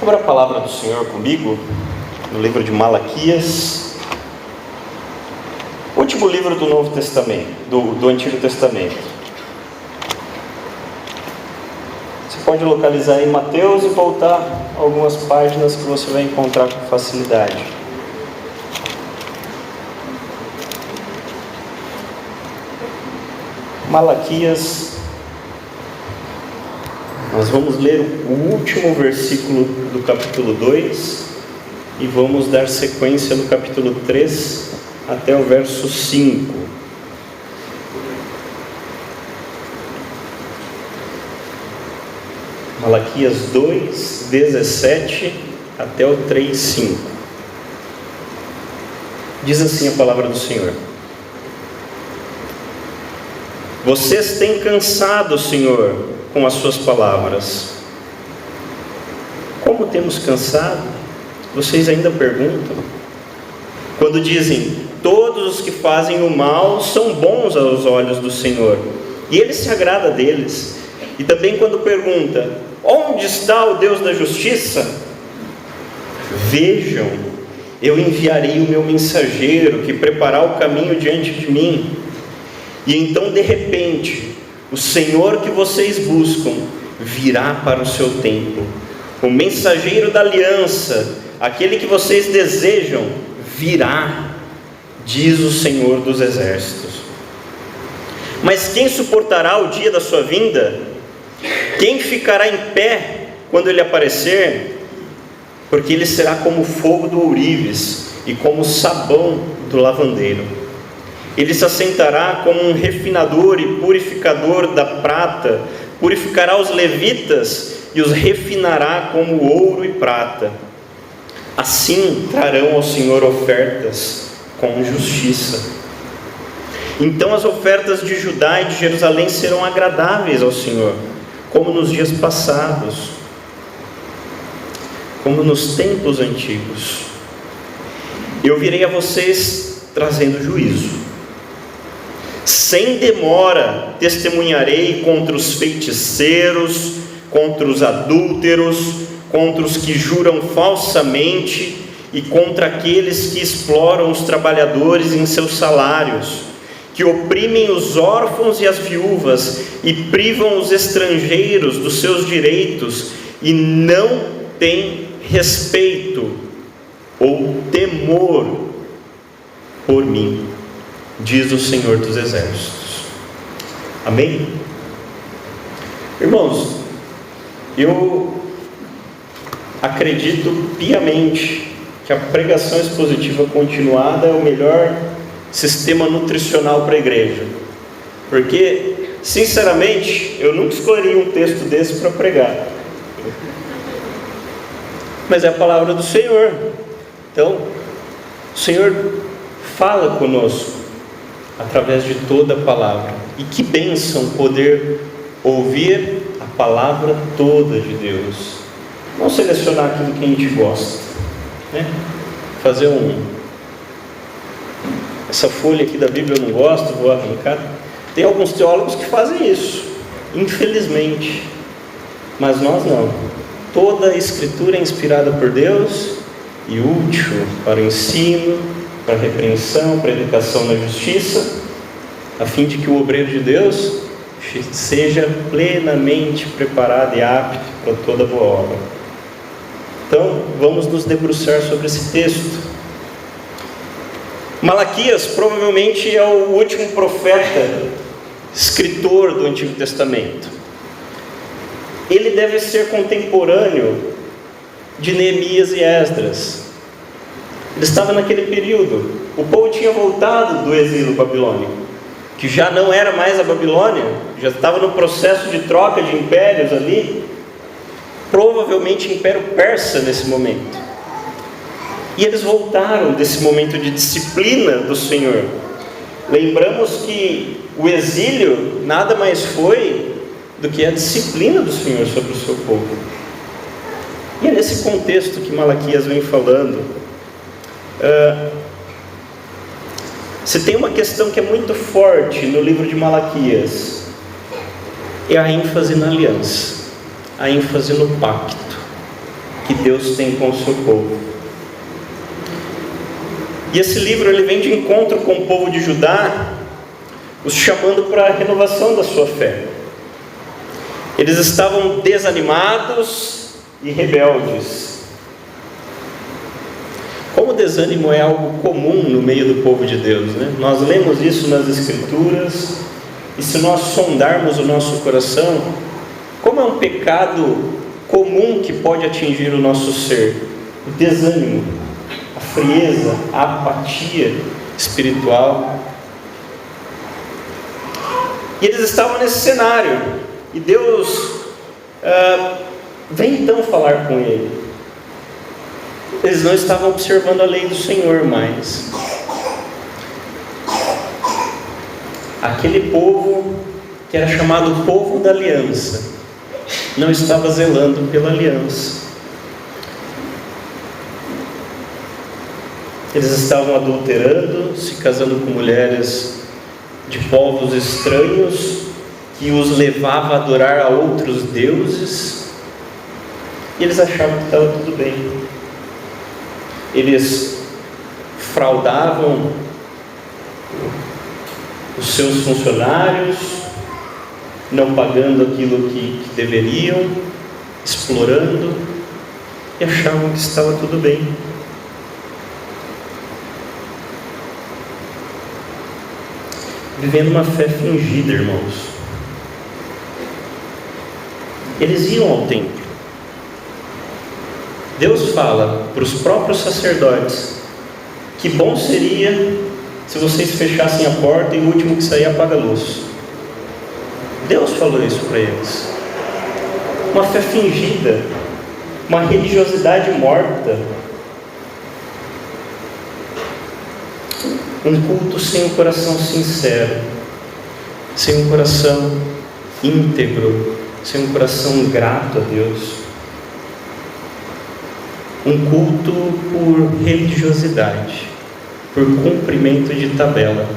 Abra a palavra do Senhor comigo, no livro de Malaquias, último livro do Novo Testamento, do Antigo Testamento. Você pode localizar em Mateus e voltar algumas páginas que você vai encontrar com facilidade. Malaquias. Nós vamos ler o último versículo do capítulo 2 e vamos dar sequência no capítulo 3 até o verso 5. Malaquias 2, 17 até o 3, 5. Diz assim a palavra do Senhor: Vocês têm cansado, Senhor, com as suas palavras. Como temos cansado? Vocês ainda perguntam? Quando dizem, todos os que fazem o mal são bons aos olhos do Senhor, e Ele se agrada deles. E também quando pergunta, onde está o Deus da justiça? Vejam, eu enviarei o meu mensageiro, que preparará o caminho diante de mim. E então de repente, o Senhor que vocês buscam virá para o seu templo. O mensageiro da aliança, aquele que vocês desejam, virá, diz o Senhor dos exércitos. Mas quem suportará o dia da sua vinda? Quem ficará em pé quando ele aparecer? Porque ele será como o fogo do ourives e como o sabão do lavandeiro. Ele se assentará como um refinador e purificador da prata, purificará os levitas e os refinará como ouro e prata. Assim trarão ao Senhor ofertas com justiça. Então as ofertas de Judá e de Jerusalém serão agradáveis ao Senhor, como nos dias passados, como nos tempos antigos. Eu virei a vocês trazendo juízo. Sem demora testemunharei contra os feiticeiros, contra os adúlteros, contra os que juram falsamente e contra aqueles que exploram os trabalhadores em seus salários, que oprimem os órfãos e as viúvas e privam os estrangeiros dos seus direitos e não têm respeito ou temor por mim, diz o Senhor dos exércitos. Amém? Irmãos, eu acredito piamente que a pregação expositiva continuada é o melhor sistema nutricional para a igreja, porque, sinceramente, eu nunca escolheria um texto desse para pregar, mas é a palavra do Senhor. Então, o Senhor fala conosco através de toda a palavra, e que bênção poder ouvir a palavra toda de Deus, não selecionar aquilo que a gente gosta, né? Fazer essa folha aqui da Bíblia eu não gosto, vou arrancar. Tem alguns teólogos que fazem isso, infelizmente, mas nós não. Toda a Escritura é inspirada por Deus e útil para o ensino, para a repreensão, para a educação na justiça, a fim de que o obreiro de Deus seja plenamente preparado e apto para toda boa obra. Então, vamos nos debruçar sobre esse texto. Malaquias provavelmente é o último profeta, escritor do Antigo Testamento. Ele deve ser contemporâneo de Neemias e Esdras. Ele estava naquele período. O povo tinha voltado do exílio babilônico, que já não era mais a Babilônia, já estava no processo de troca de impérios ali, provavelmente Império Persa nesse momento. E eles voltaram desse momento de disciplina do Senhor. Lembramos que o exílio nada mais foi do que a disciplina do Senhor sobre o seu povo. E é nesse contexto que Malaquias vem falando. Se tem uma questão que é muito forte no livro de Malaquias, é a ênfase na aliança, a ênfase no pacto, que Deus tem com o seu povo. E esse livro ele vem de encontro com o povo de Judá, os chamando para a renovação da sua fé. Eles estavam desanimados e rebeldes. Como o desânimo é algo comum no meio do povo de Deus, né? Nós lemos isso nas Escrituras, e se nós sondarmos o nosso coração, como é um pecado comum que pode atingir o nosso ser? O desânimo, a frieza, a apatia espiritual. E eles estavam nesse cenário, e Deus vem então falar com ele. Eles não estavam observando a lei do Senhor mais. Aquele povo que era chamado povo da aliança não estava zelando pela aliança. Eles estavam adulterando, se casando com mulheres de povos estranhos, que os levava a adorar a outros deuses, e eles achavam que estava tudo bem. Eles fraudavam os seus funcionários, não pagando aquilo que deveriam, explorando, e achavam que estava tudo bem. Vivendo uma fé fingida, irmãos. Eles iam ao templo. Deus fala para os próprios sacerdotes que bom seria se vocês fechassem a porta e o último que sair apaga a luz. Deus falou isso para eles. Uma fé fingida, uma religiosidade morta, um culto sem um coração sincero, sem um coração íntegro, sem um coração grato a Deus. Um culto por religiosidade, por cumprimento de tabela.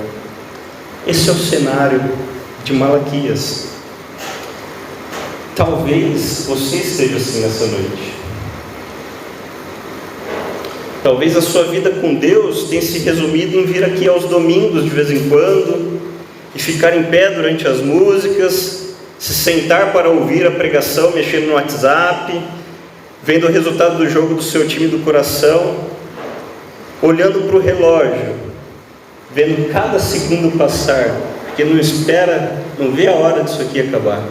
Esse é o cenário de Malaquias. Talvez você esteja assim nessa noite. Talvez a sua vida com Deus tenha se resumido em vir aqui aos domingos de vez em quando, e ficar em pé durante as músicas, se sentar para ouvir a pregação, mexendo no WhatsApp, vendo o resultado do jogo do seu time do coração, olhando para o relógio, vendo cada segundo passar, porque não espera, não vê a hora disso aqui acabar.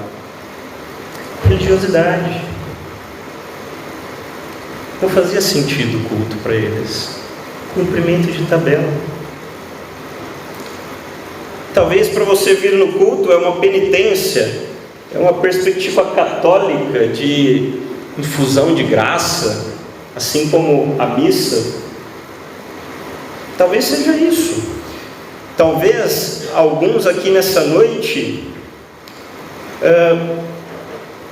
Religiosidade. Não fazia sentido o culto para eles. Cumprimento de tabela. Talvez para você vir no culto é uma penitência, é uma perspectiva católica de infusão de graça, assim como a missa. Talvez seja isso. Talvez alguns aqui nessa noite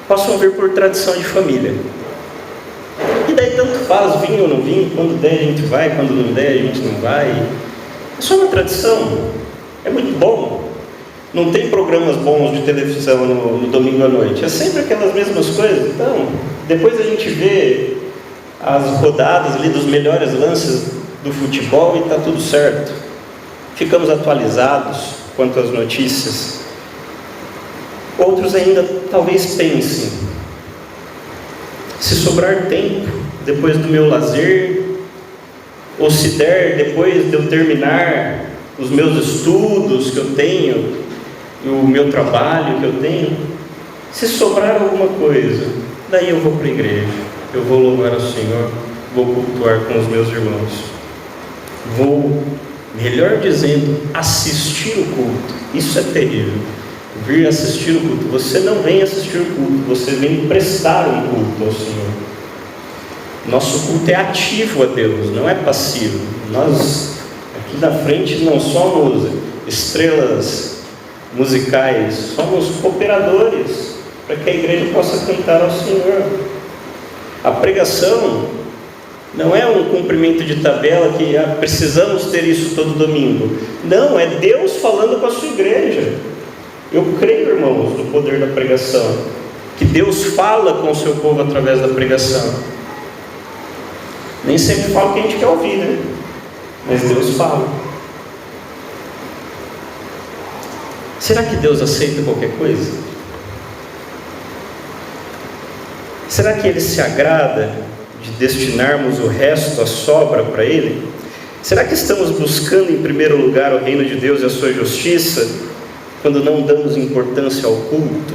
possam vir por tradição de família. E daí tanto faz, vir ou não vir, quando der a gente vai, quando não der a gente não vai. É só uma tradição, é muito bom. Não tem programas bons de televisão no domingo à noite, é sempre aquelas mesmas coisas. Então, depois a gente vê as rodadas ali dos melhores lances do futebol e está tudo certo. Ficamos atualizados quanto às notícias. Outros ainda talvez pensem: se sobrar tempo depois do meu lazer, ou se der depois de eu terminar os meus estudos que eu tenho, e o meu trabalho que eu tenho, se sobrar alguma coisa, daí eu vou para a igreja, eu vou louvar ao Senhor, vou cultuar com os meus irmãos, vou, melhor dizendo, assistir o culto. Isso é terrível. Vir assistir o culto. Você não vem assistir o culto, você vem prestar um culto ao Senhor. Nosso culto é ativo a Deus, não é passivo. Nós aqui na frente não somos estrelas musicais, somos cooperadores para que a igreja possa cantar ao Senhor. A pregação não é um cumprimento de tabela que precisamos ter isso todo domingo. Não, é Deus falando com a sua igreja. Eu creio, irmãos, no poder da pregação, que Deus fala com o seu povo através da pregação. Nem sempre fala o que a gente quer ouvir, né? Mas Deus fala. Será que Deus aceita qualquer coisa? Será que Ele se agrada de destinarmos o resto, a sobra, para Ele? Será que estamos buscando em primeiro lugar o reino de Deus e a sua justiça, quando não damos importância ao culto?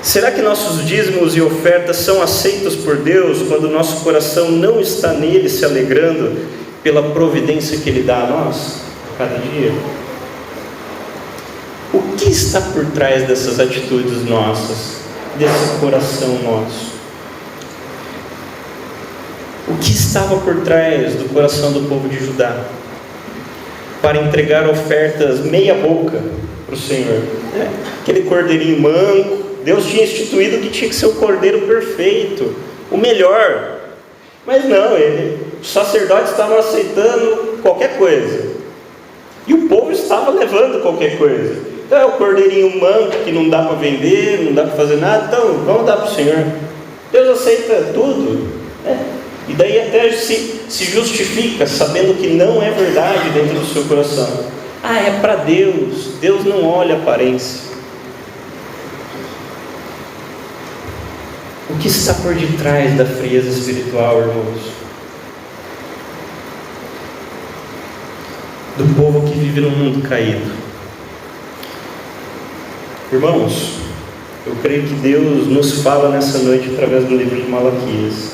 Será que nossos dízimos e ofertas são aceitos por Deus, quando nosso coração não está nele, se alegrando pela providência que Ele dá a nós, a cada dia? O que está por trás dessas atitudes nossas, desse coração nosso? O que estava por trás do coração do povo de Judá para entregar ofertas meia boca para o Senhor? Aquele cordeirinho manco, Deus tinha instituído que tinha que ser o cordeiro perfeito, o melhor. Mas não, os sacerdotes estavam aceitando qualquer coisa, e o povo estava levando qualquer coisa. Então é o cordeirinho manco que não dá para vender, não dá para fazer nada, então vamos dar para o Senhor. Deus aceita tudo, e daí até se justifica, sabendo que não é verdade dentro do seu coração. É para Deus, Deus não olha a aparência. O que está por detrás da frieza espiritual, irmãos? Do povo que vive num mundo caído. Irmãos, eu creio que Deus nos fala nessa noite através do livro de Malaquias.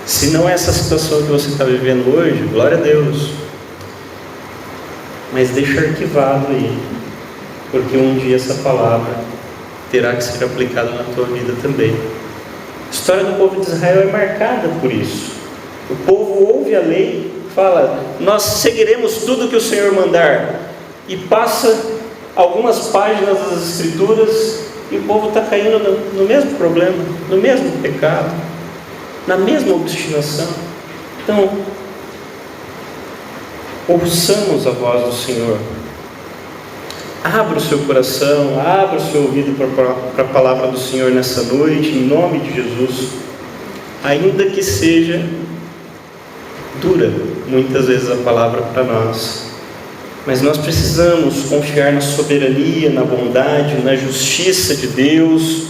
Se não é essa situação que você está vivendo hoje, glória a Deus, mas deixa arquivado aí, porque um dia essa palavra terá que ser aplicada na tua vida também. A história do povo de Israel é marcada por isso. O povo ouve a lei, fala, nós seguiremos tudo que o Senhor mandar, e passa algumas páginas das Escrituras e o povo está caindo no mesmo problema, no mesmo pecado, na mesma obstinação. Então, ouçamos a voz do Senhor. Abra o seu coração, abra o seu ouvido para a palavra do Senhor nessa noite, em nome de Jesus. Ainda que seja dura, muitas vezes, a palavra para nós, mas nós precisamos confiar na soberania, na bondade, na justiça de Deus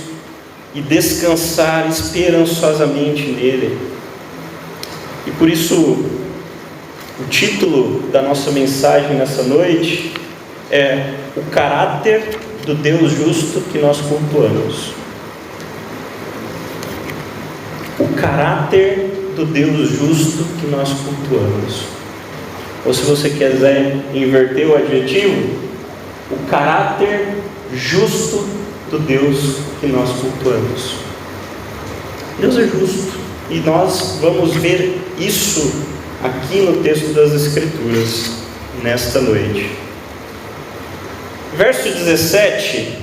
e descansar esperançosamente nele. E por isso, o título da nossa mensagem nessa noite é o caráter do Deus justo que nós cultuamos. O caráter do Deus justo que nós cultuamos. Ou se você quiser inverter o adjetivo, o caráter justo do Deus que nós cultuamos. Deus é justo, e nós vamos ver isso aqui no texto das Escrituras nesta noite. Verso 17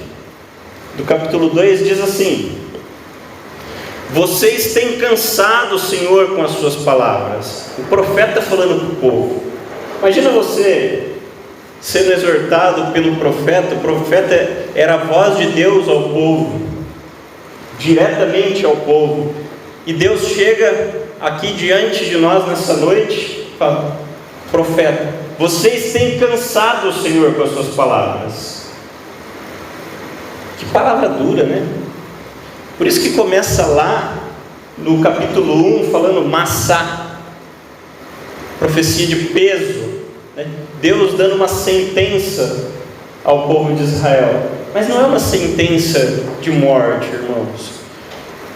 do capítulo 2 diz assim: vocês têm cansado o Senhor com as suas palavras. O profeta falando para o povo. Imagina você sendo exortado pelo profeta. O profeta era a voz de Deus ao povo, diretamente ao povo, e Deus chega aqui diante de nós nessa noite e fala: profeta, vocês têm cansado o Senhor com as suas palavras. Que palavra dura, né? Por isso que começa lá no capítulo 1 falando massá, profecia de peso, né? Deus dando uma sentença ao povo de Israel, mas não é uma sentença de morte, irmãos,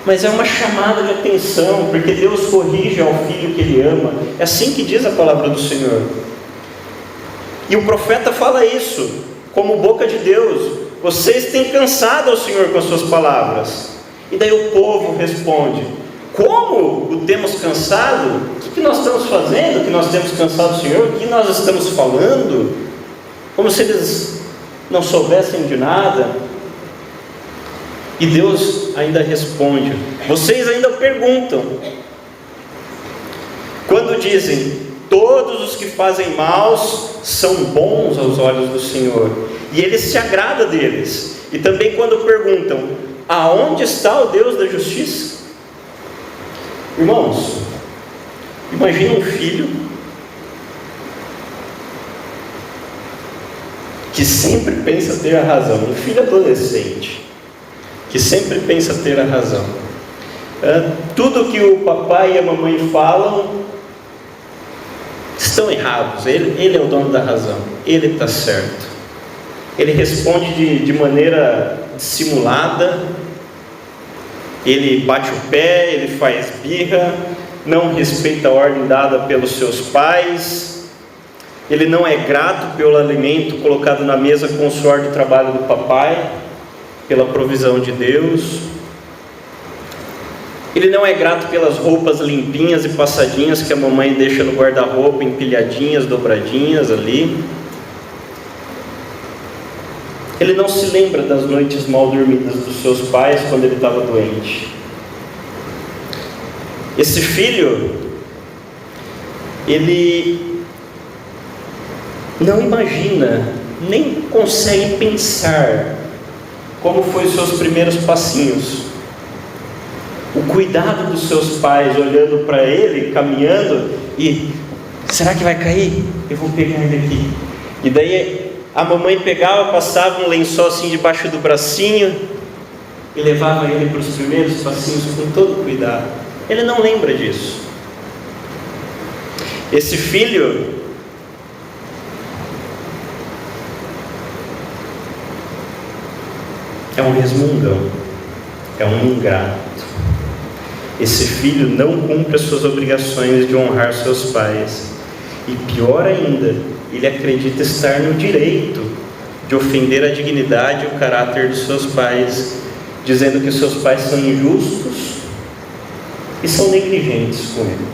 mas é uma chamada de atenção, porque Deus corrige ao filho que Ele ama. É assim que diz a palavra do Senhor. E o profeta fala isso como boca de Deus: vocês têm cansado ao Senhor com as suas palavras. E daí o povo responde: como o temos cansado? O que nós estamos fazendo que nós temos cansado o Senhor? O que nós estamos falando? Como se eles não soubessem de nada. E Deus ainda responde: vocês ainda perguntam, quando dizem: todos os que fazem maus são bons aos olhos do Senhor, e Ele se agrada deles. E também quando perguntam: aonde está o Deus da justiça? Irmãos, imagina um filho que sempre pensa ter a razão, um filho adolescente, que sempre pensa ter a razão. Tudo que o papai e a mamãe falam estão errados, ele é o dono da razão, ele está certo. Ele responde de maneira dissimulada, ele bate o pé, ele faz birra, não respeita a ordem dada pelos seus pais, ele não é grato pelo alimento colocado na mesa com o suor do trabalho do papai, pela provisão de Deus. Ele não é grato pelas roupas limpinhas e passadinhas que a mamãe deixa no guarda-roupa, empilhadinhas, dobradinhas ali. Ele não se lembra das noites mal dormidas dos seus pais quando ele estava doente. Esse filho, ele não imagina, nem consegue pensar como foi os seus primeiros passinhos. O cuidado dos seus pais olhando para ele, caminhando, e será que vai cair? Eu vou pegar ele aqui. E daí a mamãe pegava, passava um lençol assim debaixo do bracinho e levava ele para os primeiros passinhos com todo cuidado. Ele não lembra disso. Esse filho é um resmungão, é um ingrato. Esse filho não cumpre as suas obrigações de honrar seus pais. E pior ainda, ele acredita estar no direito de ofender a dignidade e o caráter dos seus pais, dizendo que os seus pais são injustos e são negligentes com ele.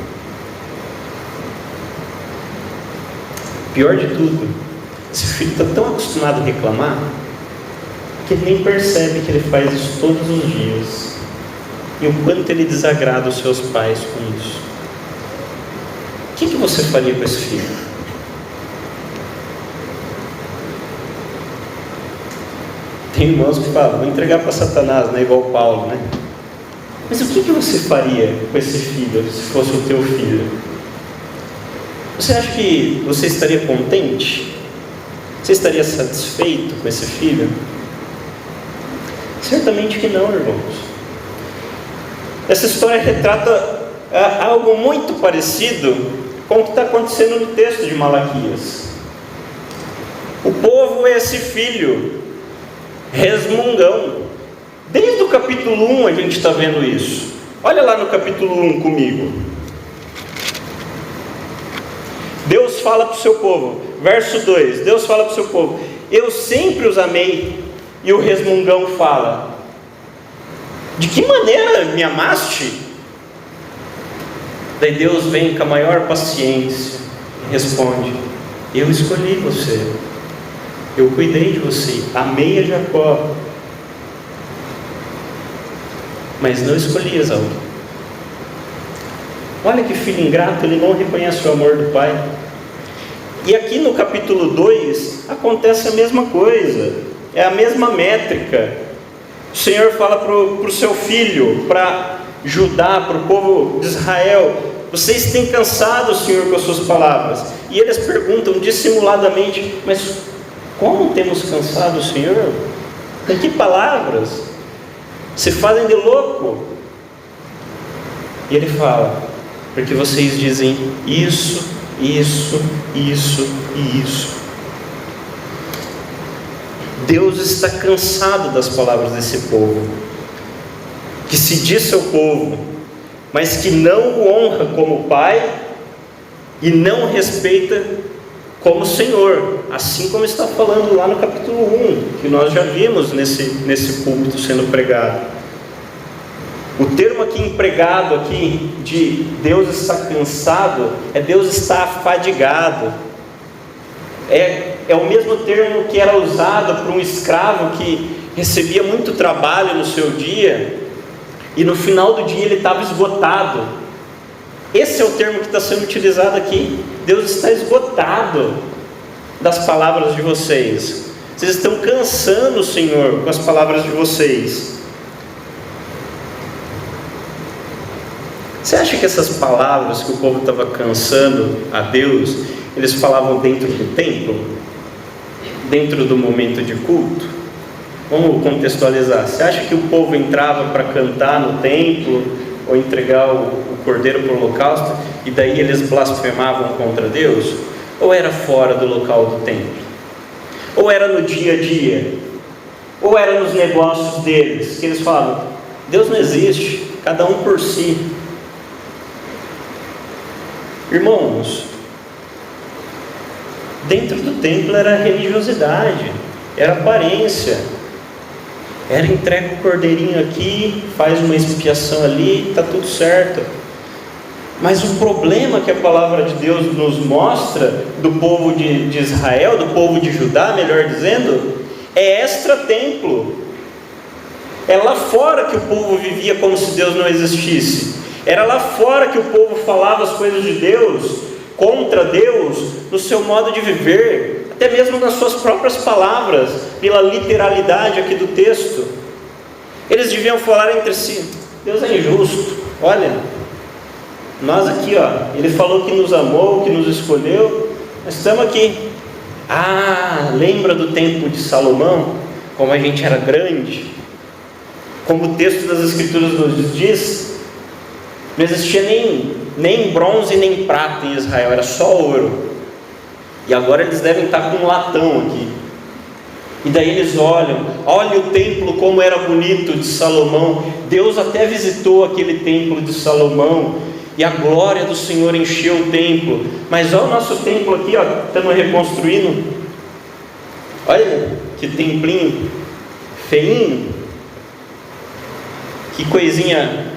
Pior de tudo, esse filho está tão acostumado a reclamar que ele nem percebe que ele faz isso todos os dias. E o quanto ele desagrada os seus pais com isso. O que você faria com esse filho? Tem irmãos que falam, vou entregar para Satanás, né? Igual Paulo, né? Mas o que você faria com esse filho, se fosse o teu filho? Você acha que você estaria contente? Você estaria satisfeito com esse filho? Certamente que não, irmãos. Essa história retrata algo muito parecido com o que está acontecendo no texto de Malaquias. O povo é esse filho resmungão. Desde o capítulo 1 a gente está vendo isso. Olha lá no capítulo 1 comigo. Deus fala para o seu povo, verso 2, Deus fala para o seu povo: eu sempre os amei. E o resmungão fala: de que maneira me amaste? Daí Deus vem com a maior paciência e responde: eu escolhi você, eu cuidei de você, amei a Jacó, mas não escolhi Esaú. Olha que filho ingrato, ele não reconhece o amor do pai. E aqui no capítulo 2 acontece a mesma coisa, é a mesma métrica. O Senhor fala para o seu filho, para Judá, para o povo de Israel: vocês têm cansado o Senhor com as suas palavras. E eles perguntam dissimuladamente: mas como temos cansado o Senhor? Com que palavras? Se fazem de louco. E ele fala: porque vocês dizem isso, isso, isso e isso. Deus está cansado das palavras desse povo, que se diz seu povo, mas que não o honra como pai e não o respeita como Senhor, assim como está falando lá no capítulo 1, que nós já vimos nesse púlpito sendo pregado. O termo aqui empregado aqui de Deus está cansado é Deus está afadigado. É o mesmo termo que era usado para um escravo que recebia muito trabalho no seu dia e no final do dia ele estava esgotado. Esse é o termo que está sendo utilizado aqui. Deus está esgotado das palavras de vocês. Vocês estão cansando o Senhor com as palavras de vocês. Você acha que essas palavras que o povo estava cansando a Deus, eles falavam dentro do templo? Dentro do momento de culto? Vamos contextualizar. Você acha que o povo entrava para cantar no templo, ou entregar o cordeiro para o holocausto, e daí eles blasfemavam contra Deus? Ou era fora do local do templo? Ou era no dia a dia? Ou era nos negócios deles, que eles falavam, Deus não existe, cada um por si? Irmãos, dentro do templo era religiosidade, era aparência, era entrega o cordeirinho aqui, faz uma expiação ali, está tudo certo. Mas o problema que a palavra de Deus nos mostra do povo de Israel, do povo de Judá, melhor dizendo, é extra-templo. É lá fora que o povo vivia como se Deus não existisse. Era lá fora que o povo falava as coisas de Deus, contra Deus, no seu modo de viver, até mesmo nas suas próprias palavras, pela literalidade aqui do texto. Eles deviam falar entre si, Deus é injusto, olha, nós aqui, Ele falou que nos amou, que nos escolheu, nós estamos aqui. Lembra do tempo de Salomão, como a gente era grande? Como o texto das Escrituras nos diz, não existia nem bronze nem prata em Israel, era só ouro. E agora eles devem estar com um latão aqui. E daí eles olha o templo como era bonito de Salomão. Deus até visitou aquele templo de Salomão, e a glória do Senhor encheu o templo. Mas olha o nosso templo aqui, estamos reconstruindo. Olha que templinho feinho. Que coisinha.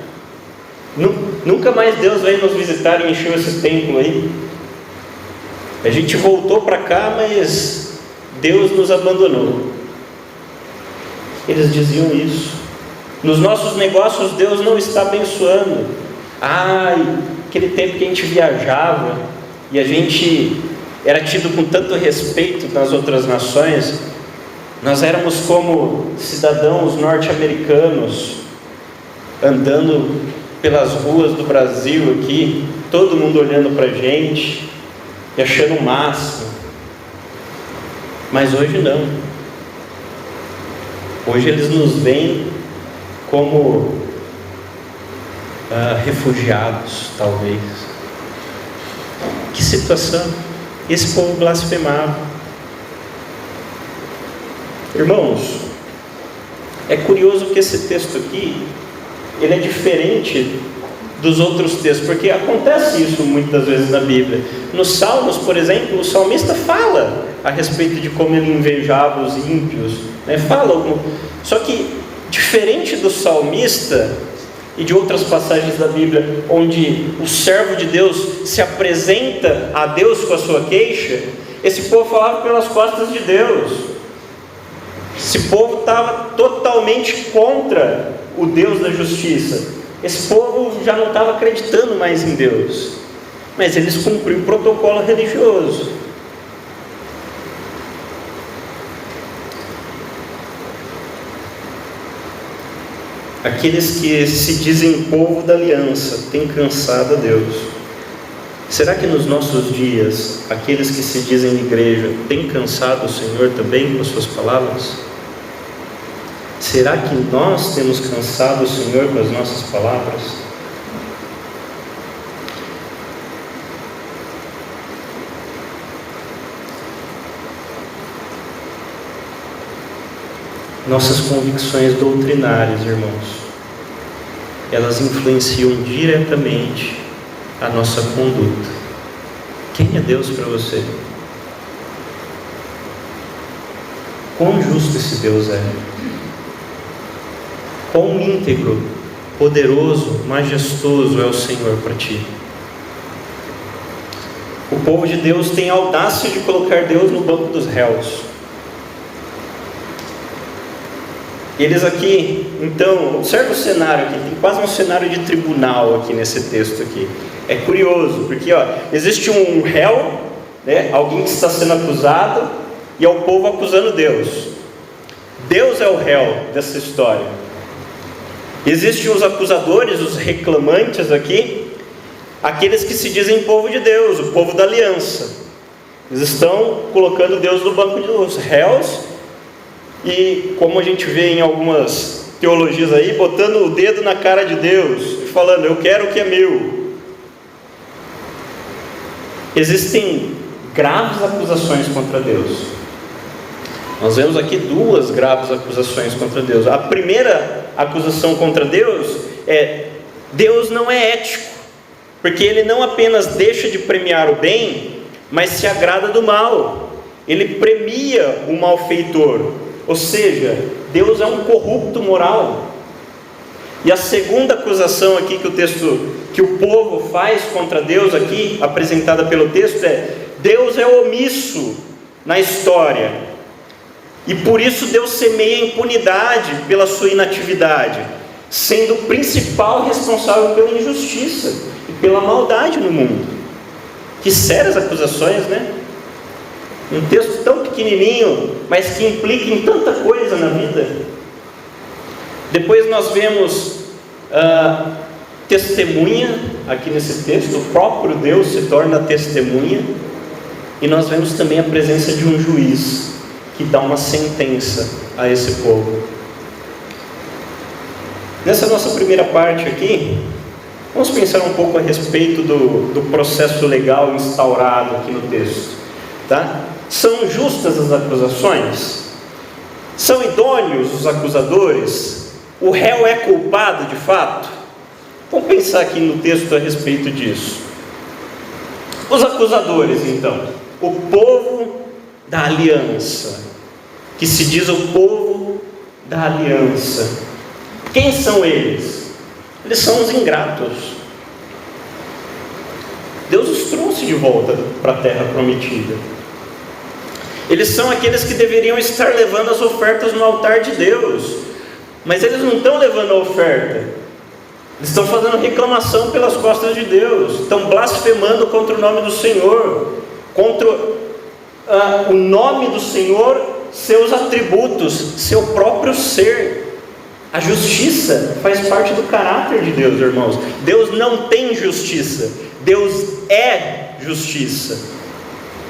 Nunca mais Deus veio nos visitar e encheu esse templo aí. A gente voltou para cá, mas Deus nos abandonou. Eles diziam isso. Nos nossos negócios Deus não está abençoando. Aquele tempo que a gente viajava e a gente era tido com tanto respeito nas outras nações, nós éramos como cidadãos norte-americanos, andando pelas ruas do Brasil aqui, todo mundo olhando para a gente e achando o máximo. Mas hoje não. Hoje eles nos veem como refugiados, talvez. Que situação! Esse povo blasfemava. Irmãos, é curioso que esse texto aqui, ele é diferente dos outros textos, porque acontece isso muitas vezes na Bíblia. Nos Salmos, por exemplo, o salmista fala a respeito de como ele invejava os ímpios, né? Só que, diferente do salmista e de outras passagens da Bíblia, onde o servo de Deus se apresenta a Deus com a sua queixa, esse povo falava pelas costas de Deus. Esse povo estava totalmente contra o Deus da justiça. Esse povo já não estava acreditando mais em Deus, mas eles cumpriam o protocolo religioso. Aqueles que se dizem povo da aliança têm cansado a Deus. Será que nos nossos dias, aqueles que se dizem igreja têm cansado o Senhor também com as suas palavras? Será que nós temos cansado o Senhor com as nossas palavras? Nossas convicções doutrinárias, irmãos, elas influenciam diretamente a nossa conduta. Quem é Deus para você? Quão justo esse Deus é? Quão íntegro, poderoso, majestoso é o Senhor para ti? O povo de Deus tem a audácia de colocar Deus no banco dos réus. Eles aqui, então, observa o cenário aqui, tem quase um cenário de tribunal aqui nesse texto aqui. É curioso, porque existe um réu, né, alguém que está sendo acusado, e é o povo acusando Deus. Deus é o réu dessa história. Existem os acusadores, os reclamantes aqui, aqueles que se dizem povo de Deus, o povo da aliança. Eles estão colocando Deus no banco dos réus e, como a gente vê em algumas teologias aí, botando o dedo na cara de Deus e falando: eu quero o que é meu. Existem graves acusações contra Deus. Nós vemos aqui duas graves acusações contra Deus. A primeira acusação contra Deus é: Deus não é ético, porque Ele não apenas deixa de premiar o bem, mas se agrada do mal. Ele premia o malfeitor, ou seja, Deus é um corrupto moral. E a segunda acusação aqui que o povo faz contra Deus aqui, apresentada pelo texto, é: Deus é omisso na história, e por isso Deus semeia impunidade pela sua inatividade, sendo o principal responsável pela injustiça e pela maldade no mundo. Que sérias acusações, né? Um texto tão pequenininho, mas que implica em tanta coisa na vida. Depois nós vemos testemunha, aqui nesse texto, o próprio Deus se torna testemunha, e nós vemos também a presença de um juiz, que dá uma sentença a esse povo. Nessa nossa primeira parte aqui, vamos pensar um pouco a respeito do processo legal instaurado aqui no texto, tá? São justas as acusações? São idôneos os acusadores? O réu é culpado de fato? Vamos pensar aqui no texto a respeito disso. Os acusadores, então, o povo da aliança, que se diz o povo da aliança. Quem são eles? Eles são os ingratos. Deus os trouxe de volta para a terra prometida. Eles são aqueles que deveriam estar levando as ofertas no altar de Deus, mas eles não estão levando a oferta. Eles estão fazendo reclamação pelas costas de Deus, estão blasfemando contra o nome do Senhor, contra o nome do Senhor, seus atributos, seu próprio ser. A justiça faz parte do caráter de Deus, irmãos. Deus não tem justiça, Deus é justiça.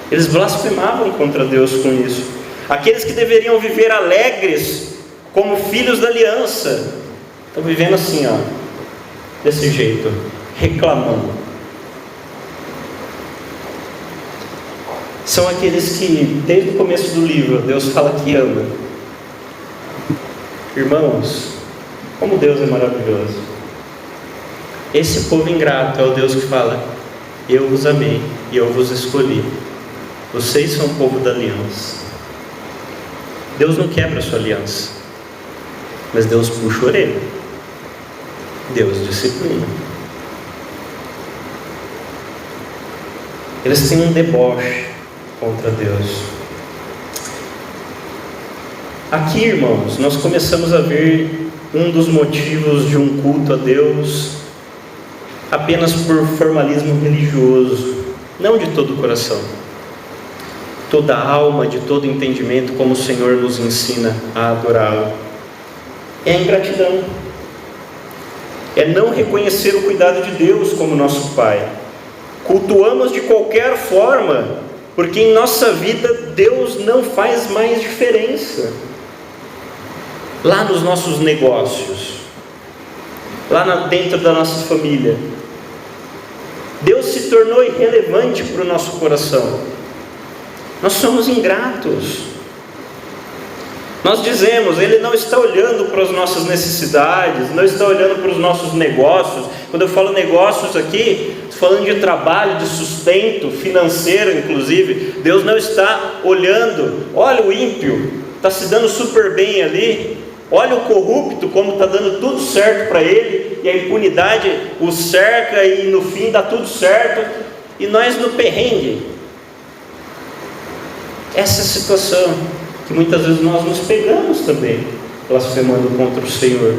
Eles blasfemavam contra Deus com isso. Aqueles que deveriam viver alegres como filhos da aliança, estão vivendo assim, desse jeito, reclamando. São aqueles que, desde o começo do livro, Deus fala que ama. Irmãos, como Deus é maravilhoso. Esse povo ingrato é o Deus que fala: eu vos amei e eu vos escolhi. Vocês são o povo da aliança. Deus não quebra a sua aliança, mas Deus puxa a orelha. Deus disciplina. Eles têm um deboche contra Deus. Aqui, irmãos, nós começamos a ver um dos motivos de um culto a Deus apenas por formalismo religioso, não de todo o coração, toda a alma, de todo entendimento, como o Senhor nos ensina a adorá-lo. É a ingratidão, é não reconhecer o cuidado de Deus como nosso Pai. Cultuamos de qualquer forma, porque em nossa vida Deus não faz mais diferença. Lá nos nossos negócios, lá dentro da nossa família, Deus se tornou irrelevante para o nosso coração. Nós somos ingratos. Nós dizemos: Ele não está olhando para as nossas necessidades, não está olhando para os nossos negócios. Quando eu falo negócios aqui, estou falando de trabalho, de sustento financeiro, inclusive. Deus não está olhando: olha o ímpio, está se dando super bem ali, olha o corrupto, como está dando tudo certo para ele, e a impunidade o cerca, e no fim dá tudo certo, e nós no perrengue. Essa situação que muitas vezes nós nos pegamos também, blasfemando contra o Senhor.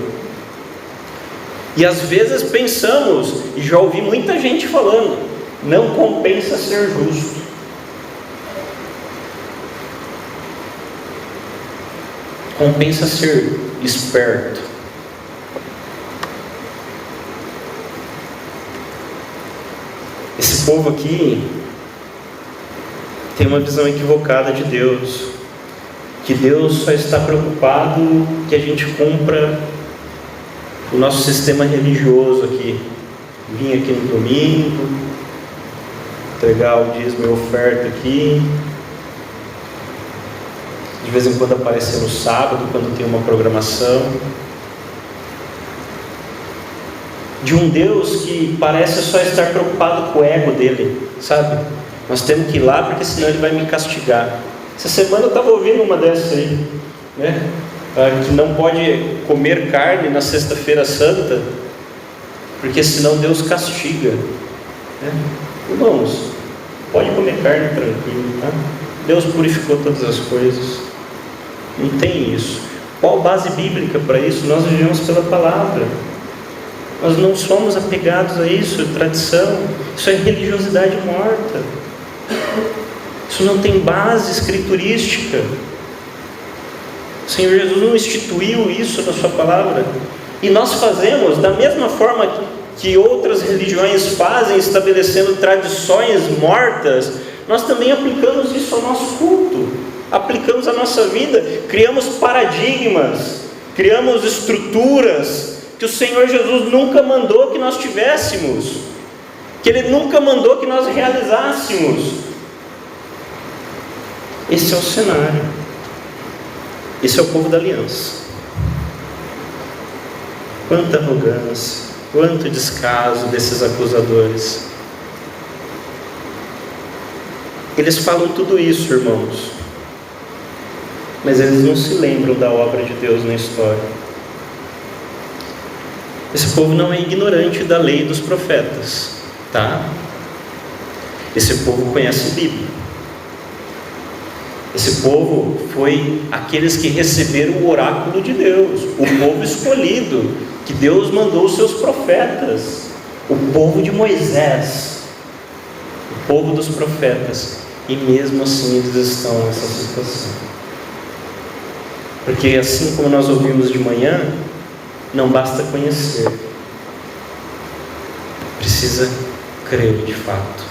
E às vezes pensamos, e já ouvi muita gente falando: não compensa ser justo. Compensa ser esperto. povo aqui tem uma visão equivocada de Deus, que Deus só está preocupado que a gente cumpra o nosso sistema religioso aqui, vir aqui no domingo, entregar o dízimo e oferta aqui, de vez em quando aparecer no sábado, quando tem uma programação, de um Deus que parece só estar preocupado com o ego dele, sabe? Nós temos que ir lá porque senão ele vai me castigar. Essa semana eu estava ouvindo uma dessas aí, né? Que não pode comer carne na sexta-feira santa, porque senão Deus castiga, né? Irmãos, pode comer carne tranquilo, tá? Deus purificou todas as coisas, não tem isso. Qual base bíblica para isso? Nós vivemos pela palavra, nós não somos apegados a isso, tradição, isso é religiosidade morta, isso não tem base escriturística. O Senhor Jesus não instituiu isso na sua palavra, e nós fazemos da mesma forma que outras religiões fazem, estabelecendo tradições mortas. Nós também aplicamos isso ao nosso culto, aplicamos à nossa vida, criamos paradigmas, criamos estruturas que o Senhor Jesus nunca mandou que nós tivéssemos, que Ele nunca mandou que nós realizássemos. Esse é o cenário, esse é o povo da aliança. Quanta arrogância, quanto descaso desses acusadores. Eles falam tudo isso, irmãos, mas eles não se lembram da obra de Deus na história. Esse povo não é ignorante da lei dos profetas, tá? Esse povo conhece a Bíblia. Esse povo foi aqueles que receberam o oráculo de Deus, o povo escolhido, que Deus mandou os seus profetas, o povo de Moisés, o povo dos profetas, e mesmo assim eles estão nessa situação. Porque assim como nós ouvimos de manhã, não basta conhecer, precisa crer de fato.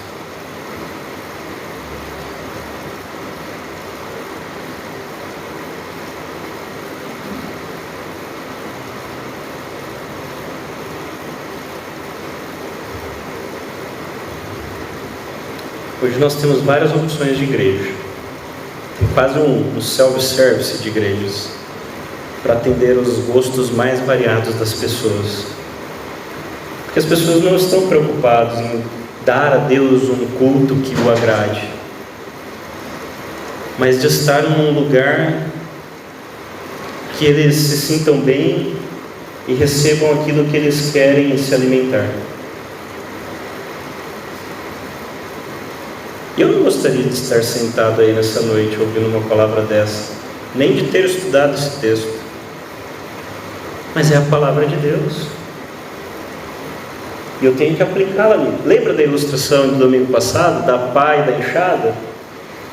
Hoje nós temos várias opções de igreja, tem quase um self-service de igrejas, para atender os gostos mais variados das pessoas, porque as pessoas não estão preocupadas em dar a Deus um culto que o agrade, mas de estar num lugar que eles se sintam bem e recebam aquilo que eles querem se alimentar. Eu não gostaria de estar sentado aí nessa noite ouvindo uma palavra dessa, nem de ter estudado esse texto, mas é a palavra de Deus, e eu tenho que aplicá-la. Lembra da ilustração do domingo passado, da pá e da enxada?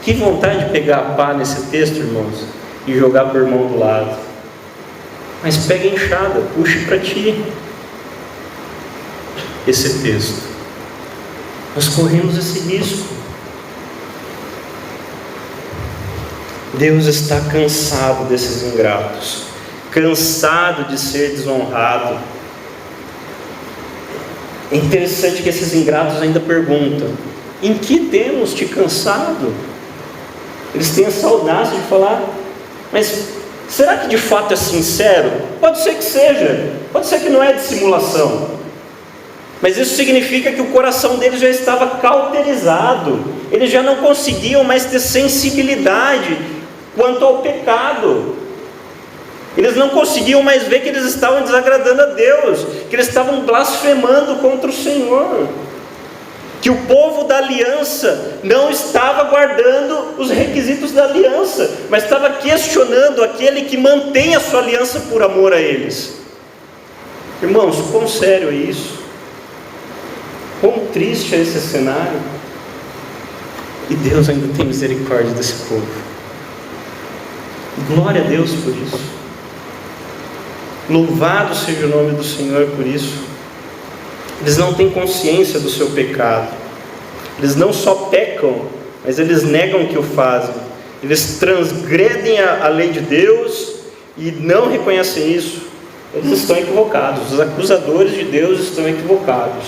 Que vontade de pegar a pá nesse texto, irmãos, e jogar para o irmão do lado. Mas pega a enxada, puxe para ti esse texto. Nós corremos esse risco. Deus está cansado desses ingratos, cansado de ser desonrado. É interessante que esses ingratos ainda perguntam: em que temos te cansado? Eles têm essa audácia de falar, mas será que de fato é sincero? Pode ser que seja, pode ser que não é dissimulação, mas isso significa que o coração deles já estava cauterizado, eles já não conseguiam mais ter sensibilidade quanto ao pecado, eles não conseguiam mais ver que eles estavam desagradando a Deus, que eles estavam blasfemando contra o Senhor, que o povo da aliança não estava guardando os requisitos da aliança, mas estava questionando aquele que mantém a sua aliança por amor a eles. Irmãos, quão sério é isso? Quão triste é esse cenário? E Deus ainda tem misericórdia desse povo. Glória a Deus por isso. Louvado seja o nome do Senhor por isso. Eles não têm consciência do seu pecado. Eles não só pecam, mas eles negam que o fazem. Eles transgredem a lei de Deus e não reconhecem isso. Eles estão equivocados. Os acusadores de Deus estão equivocados.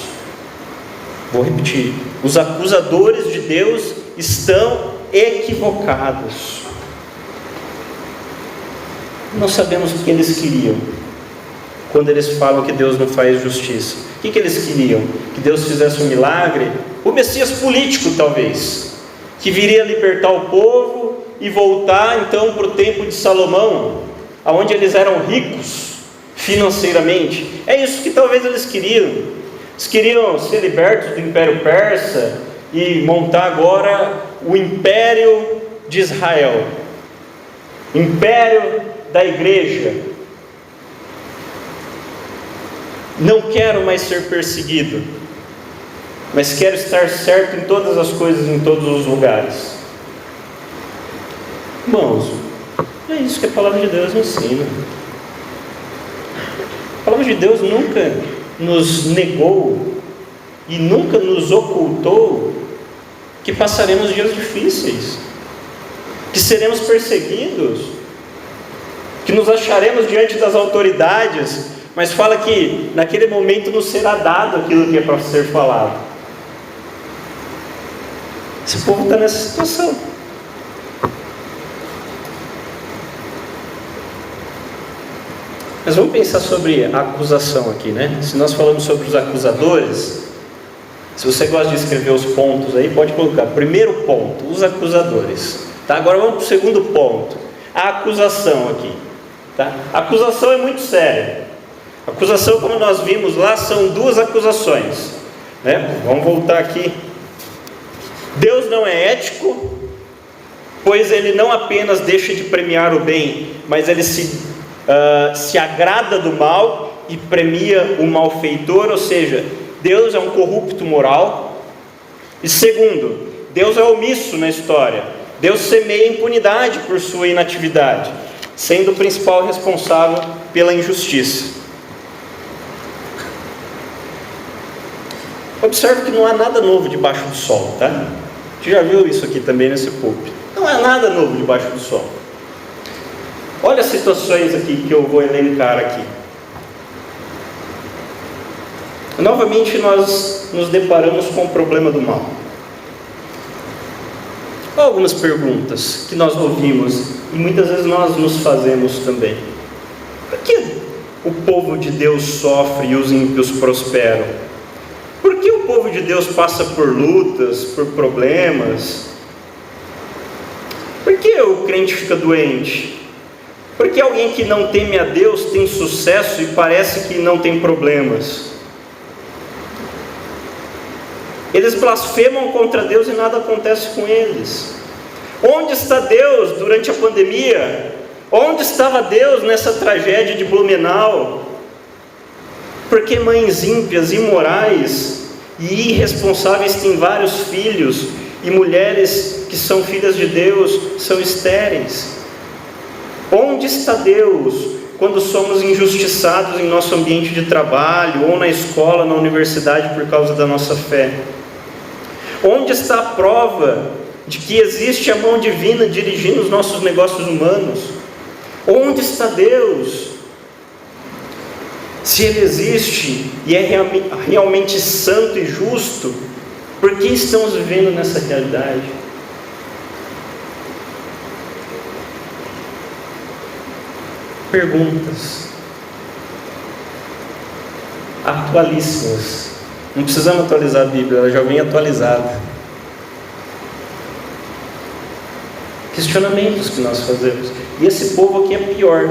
Vou repetir: os acusadores de Deus estão equivocados. Não sabemos o que eles queriam quando eles falam que Deus não faz justiça. O que eles queriam? Que Deus fizesse um milagre? O Messias político, talvez, que viria libertar o povo e voltar então para o tempo de Salomão, onde eles eram ricos financeiramente. É isso que talvez eles queriam. Eles queriam ser libertos do Império Persa e montar agora o Império de Israel, Império da Igreja. Não quero mais ser perseguido, mas quero estar certo em todas as coisas, em todos os lugares. Irmãos, é isso que a palavra de Deus ensina. A palavra de Deus nunca nos negou e nunca nos ocultou que passaremos dias difíceis, que seremos perseguidos, que nos acharemos diante das autoridades, mas fala que naquele momento nos será dado aquilo que é para ser falado. Esse povo está nessa situação. Mas vamos pensar sobre a acusação aqui, né? Se nós falamos sobre os acusadores, se você gosta de escrever os pontos aí, pode colocar. Primeiro ponto, os acusadores. Tá? Agora vamos para o segundo ponto, a acusação aqui. Tá? A acusação é muito séria. A acusação, como nós vimos lá, são duas acusações, né? Vamos voltar aqui. Deus não é ético, pois Ele não apenas deixa de premiar o bem, mas Ele se agrada do mal e premia o malfeitor, ou seja, Deus é um corrupto moral. E segundo, Deus é omisso na história. Deus semeia impunidade por sua inatividade, sendo o principal responsável pela injustiça. Observe que não há nada novo debaixo do sol, tá? A gente já viu isso aqui também nesse púlpito. Não há nada novo debaixo do sol. Olha as situações aqui que eu vou elencar aqui. Novamente nós nos deparamos com o problema do mal. Algumas perguntas que nós ouvimos e muitas vezes nós nos fazemos também. Por que o povo de Deus sofre e os ímpios prosperam? Por que o povo de Deus passa por lutas, por problemas? Por que o crente fica doente? Por que alguém que não teme a Deus tem sucesso e parece que não tem problemas? Eles blasfemam contra Deus e nada acontece com eles. Onde está Deus durante a pandemia? Onde estava Deus nessa tragédia de Blumenau? Porque mães ímpias, imorais e irresponsáveis têm vários filhos, e mulheres que são filhas de Deus são estéreis. Onde está Deus quando somos injustiçados em nosso ambiente de trabalho, ou na escola, na universidade, por causa da nossa fé? Onde está a prova de que existe a mão divina dirigindo os nossos negócios humanos? Onde está Deus? Se Ele existe e é realmente santo e justo, por que estamos vivendo nessa realidade? Perguntas atualíssimas. Não precisamos atualizar a Bíblia, ela já vem atualizada. Questionamentos que nós fazemos. E esse povo aqui é pior,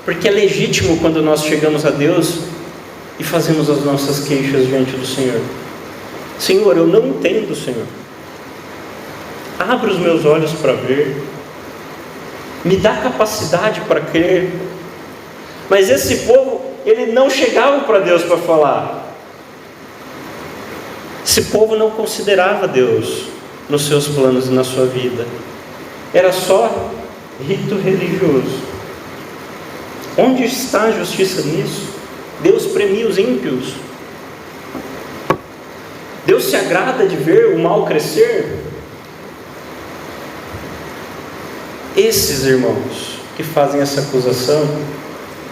porque é legítimo quando nós chegamos a Deus e fazemos as nossas queixas diante do Senhor. Senhor, eu não entendo, Senhor. Abra os meus olhos para ver. Me dá capacidade para crer. Mas esse povo, ele não chegava para Deus para falar. Esse povo não considerava Deus nos seus planos e na sua vida. Era só rito religioso. Onde está a justiça nisso? Deus premia os ímpios. Deus Deus se agrada de ver o mal crescer? Esses irmãos que fazem essa acusação,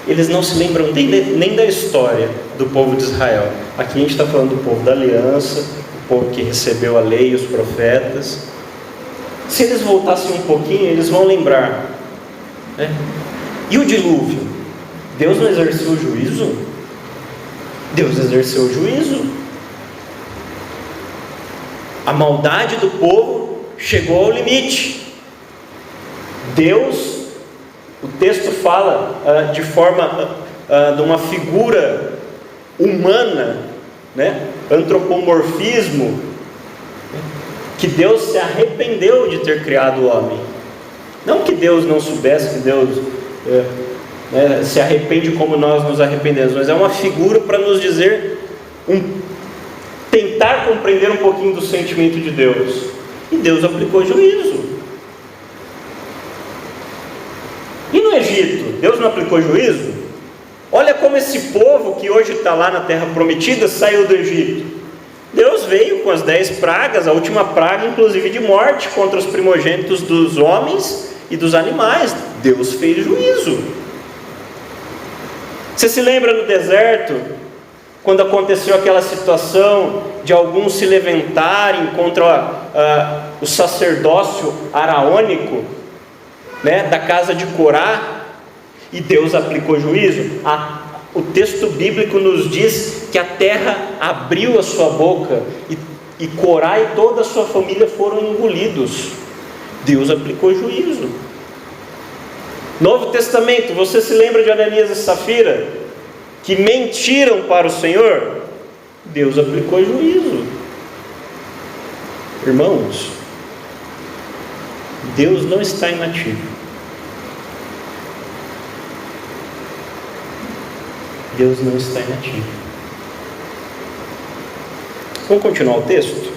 eles não se lembram nem da história do povo de Israel. Aqui a gente está falando do povo da aliança, o povo que recebeu a lei e os profetas. Se eles voltassem um pouquinho, eles vão lembrar, né? E o dilúvio? Deus não exerceu o juízo? Deus exerceu o juízo. A maldade do povo chegou ao limite. Deus, o texto fala de uma figura humana, né? Antropomorfismo, que Deus se arrependeu de ter criado o homem. Não que Deus não soubesse, que Deus se arrepende como nós nos arrependemos, mas é uma figura para nos dizer, tentar compreender um pouquinho do sentimento de Deus. E Deus aplicou juízo. E no Egito, Deus não aplicou juízo? Olha como esse povo que hoje está lá na terra prometida saiu do Egito. Deus veio com as 10 pragas, a última praga inclusive de morte contra os primogênitos dos homens e dos animais. Deus fez juízo. Você se lembra no deserto, quando aconteceu aquela situação de alguns se levantarem contra o sacerdócio araônico, né, da casa de Corá, e Deus aplicou juízo? O texto bíblico nos diz que a terra abriu a sua boca e Corá e toda a sua família foram engolidos. Deus aplicou juízo. Novo Testamento, você se lembra de Ananias e Safira, que mentiram para o Senhor? Deus aplicou juízo. Irmãos, Deus não está inativo. Deus não está inativo. Vamos continuar o texto?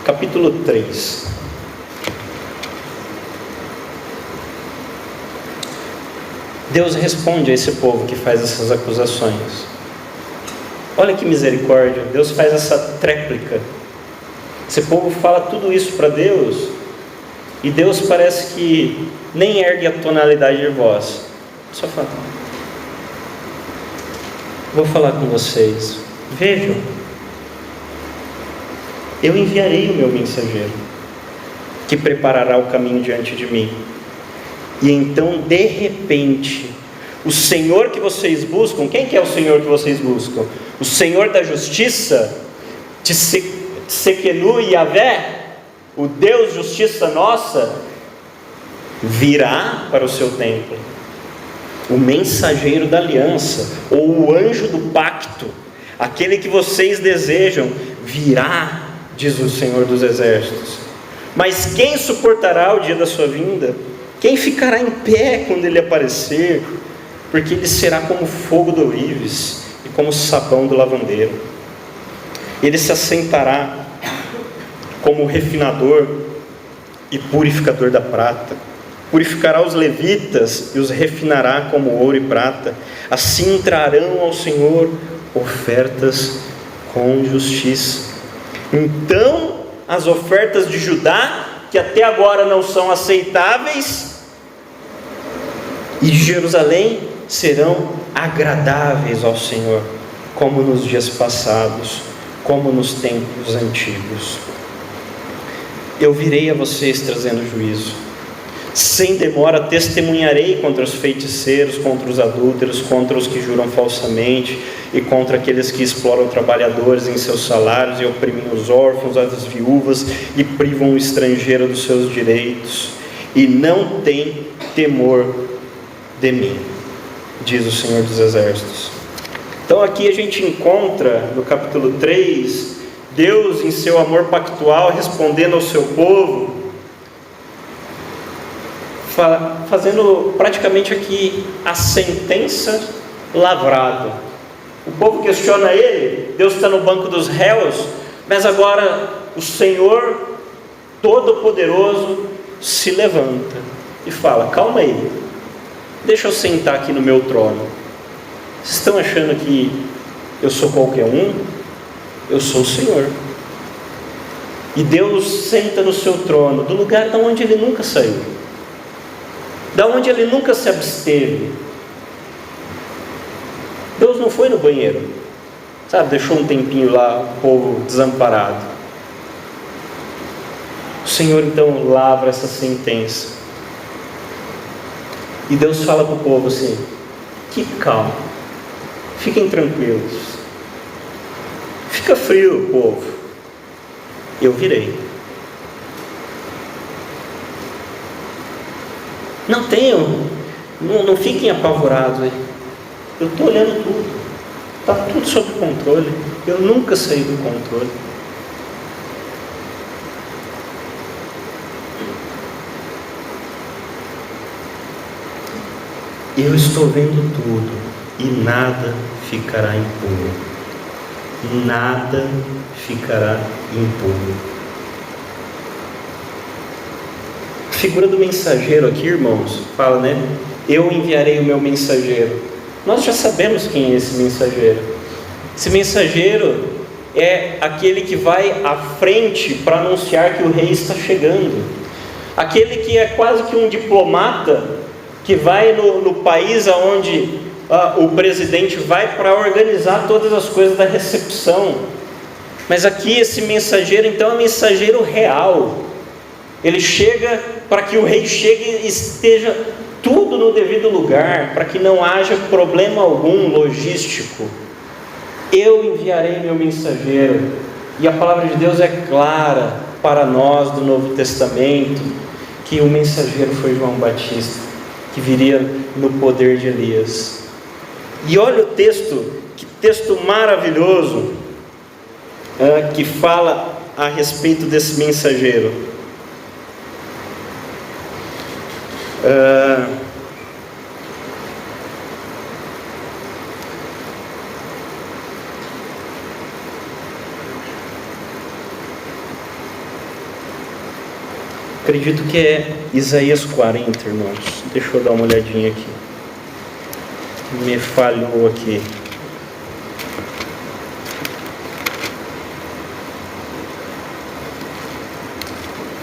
Capítulo 3. Deus responde a esse povo que faz essas acusações. Olha que misericórdia, Deus faz essa tréplica. Esse povo fala tudo isso para Deus, e Deus parece que nem ergue a tonalidade de voz, só fala: vou falar com vocês, vejam, eu enviarei o meu mensageiro, que preparará o caminho diante de mim. E então, de repente, o Senhor que vocês buscam, quem que é o Senhor que vocês buscam? O Senhor da justiça, Tsekenu Yahvé, o Deus justiça nossa, virá para o seu templo. O mensageiro da aliança, ou o anjo do pacto, aquele que vocês desejam, virá, diz o Senhor dos exércitos. Mas quem suportará o dia da sua vinda? Quem ficará em pé quando ele aparecer? Porque ele será como fogo do ourives e como sabão do lavandeiro. Ele se assentará como refinador e purificador da prata. Purificará os levitas e os refinará como ouro e prata. Assim trarão ao Senhor ofertas com justiça. Então as ofertas de Judá, que até agora não são aceitáveis, e de Jerusalém serão agradáveis ao Senhor, como nos dias passados, como nos tempos antigos. Eu virei a vocês trazendo juízo. Sem demora testemunharei contra os feiticeiros, contra os adúlteros, contra os que juram falsamente e contra aqueles que exploram trabalhadores em seus salários e oprimem os órfãos, as viúvas e privam o estrangeiro dos seus direitos, e não tem temor de mim, diz o Senhor dos Exércitos. Então aqui a gente encontra no capítulo 3, Deus em seu amor pactual respondendo ao seu povo, fazendo praticamente aqui a sentença lavrada. O povo questiona ele, Deus está no banco dos réus, mas agora o Senhor Todo-Poderoso se levanta e fala: calma aí, deixa eu sentar aqui no meu trono. Vocês estão achando que eu sou qualquer um? eu sou o Senhor. E Deus senta no seu trono, do lugar de onde Ele nunca saiu, da onde Ele nunca se absteve. Deus não foi no banheiro, sabe, deixou um tempinho lá, o povo desamparado. O Senhor então lavra essa sentença. E Deus fala para o povo assim: fique calmo, fiquem tranquilos, fica frio, povo, eu virei. Não fiquem apavorados, eu estou olhando tudo, está tudo sob controle, eu nunca saí do controle. Eu estou vendo tudo e nada ficará impune. Nada ficará impune. A figura do mensageiro aqui, irmãos, fala, né? Eu enviarei o meu mensageiro. Nós já sabemos quem é esse mensageiro. Esse mensageiro é aquele que vai à frente para anunciar que o rei está chegando. Aquele que é quase que um diplomata, que vai no país aonde o presidente vai para organizar todas as coisas da recepção. Mas aqui esse mensageiro então é mensageiro real. Ele chega para que o rei chegue e esteja tudo no devido lugar, para que não haja problema algum logístico. Eu enviarei meu mensageiro. E a palavra de Deus é clara para nós do Novo Testamento, que o mensageiro foi João Batista, que viria no poder de Elias. E olha o texto, que texto maravilhoso, que fala a respeito desse mensageiro. Acredito que é Isaías 40, irmãos. Deixa eu dar uma olhadinha aqui. Me falhou aqui.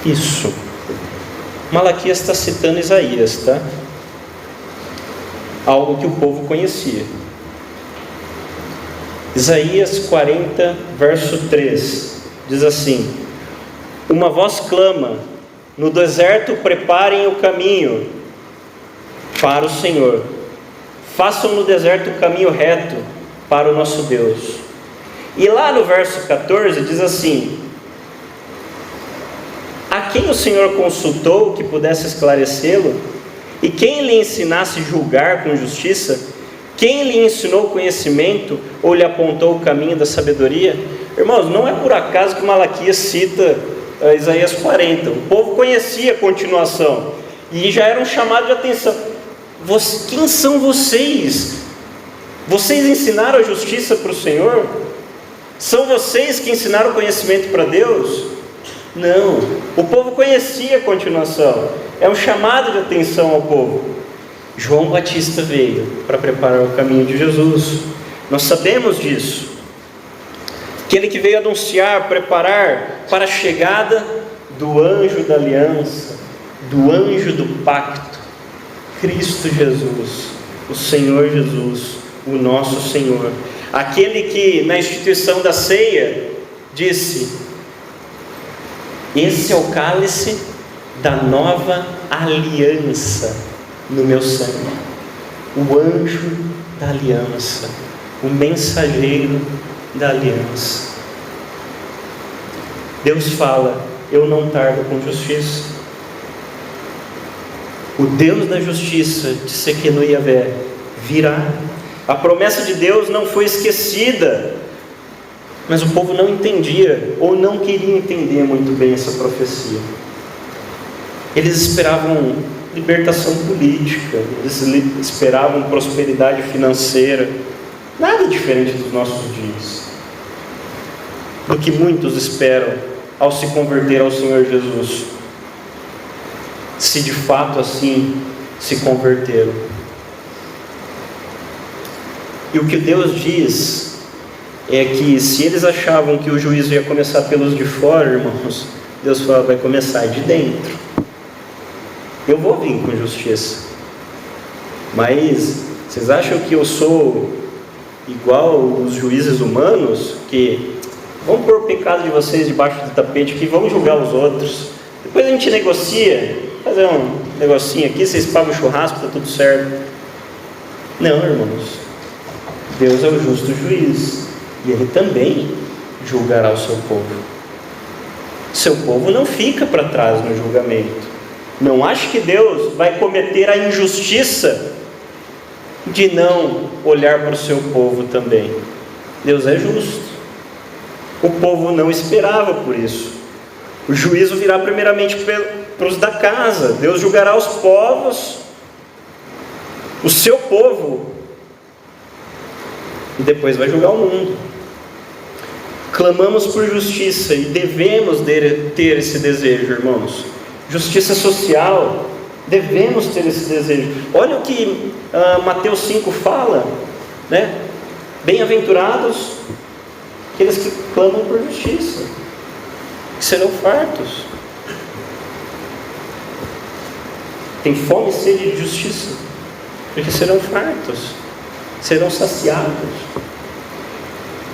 Isso. Malaquias está citando Isaías, tá? Algo que o povo conhecia. Isaías 40, verso 3, diz assim: uma voz clama, no deserto preparem o caminho para o Senhor, façam no deserto o caminho reto para o nosso Deus. E lá no verso 14 diz assim: a quem o Senhor consultou que pudesse esclarecê-lo? E quem lhe ensinasse julgar com justiça? Quem lhe ensinou conhecimento ou lhe apontou o caminho da sabedoria? Irmãos, não é por acaso que Malaquias cita Isaías 40. O povo conhecia a continuação e já era um chamado de atenção. Quem são vocês? Vocês ensinaram a justiça para o Senhor? São vocês que ensinaram o conhecimento para Deus? Não, o povo conhecia a continuação. É um chamado de atenção ao povo. João Batista veio para preparar o caminho de Jesus. Nós sabemos disso. Aquele que veio anunciar, preparar para a chegada do anjo da aliança, do anjo do pacto, Cristo Jesus, o Senhor Jesus, o nosso Senhor. Aquele que na instituição da ceia disse: esse é o cálice da nova aliança no meu sangue. O anjo da aliança, o mensageiro da aliança. Deus fala: eu não tardo com justiça. O Deus da justiça de Sequenu Yavé virá. A promessa de Deus não foi esquecida, mas o povo não entendia, ou não queria entender muito bem essa profecia. Eles esperavam libertação política, eles esperavam prosperidade financeira, nada diferente dos nossos dias, do que muitos esperam ao se converter ao Senhor Jesus, se de fato assim se converteram. E o que Deus diz é que se eles achavam que o juízo ia começar pelos de fora, irmãos, Deus fala, vai começar de dentro. Eu vou vir com justiça, mas vocês acham que eu sou igual os juízes humanos, que vão pôr o pecado de vocês debaixo do tapete, que vão julgar os outros, depois a gente negocia, fazer um negocinho aqui, vocês pagam o churrasco, está tudo certo? Não, irmãos, Deus é o justo juiz, e Ele também julgará o seu povo. Seu povo não fica para trás no julgamento. Não ache que Deus vai cometer a injustiça de não olhar para o seu povo também. Deus é justo. O povo não esperava por isso. O juízo virá primeiramente para os da casa. Deus julgará os povos, o seu povo, e depois vai julgar o mundo. Clamamos por justiça e devemos ter esse desejo, irmãos. Justiça social, devemos ter esse desejo. Olha o que Mateus 5 fala, né? Bem-aventurados aqueles que clamam por justiça, que serão fartos. Tem fome e sede de justiça, porque serão fartos, serão saciados.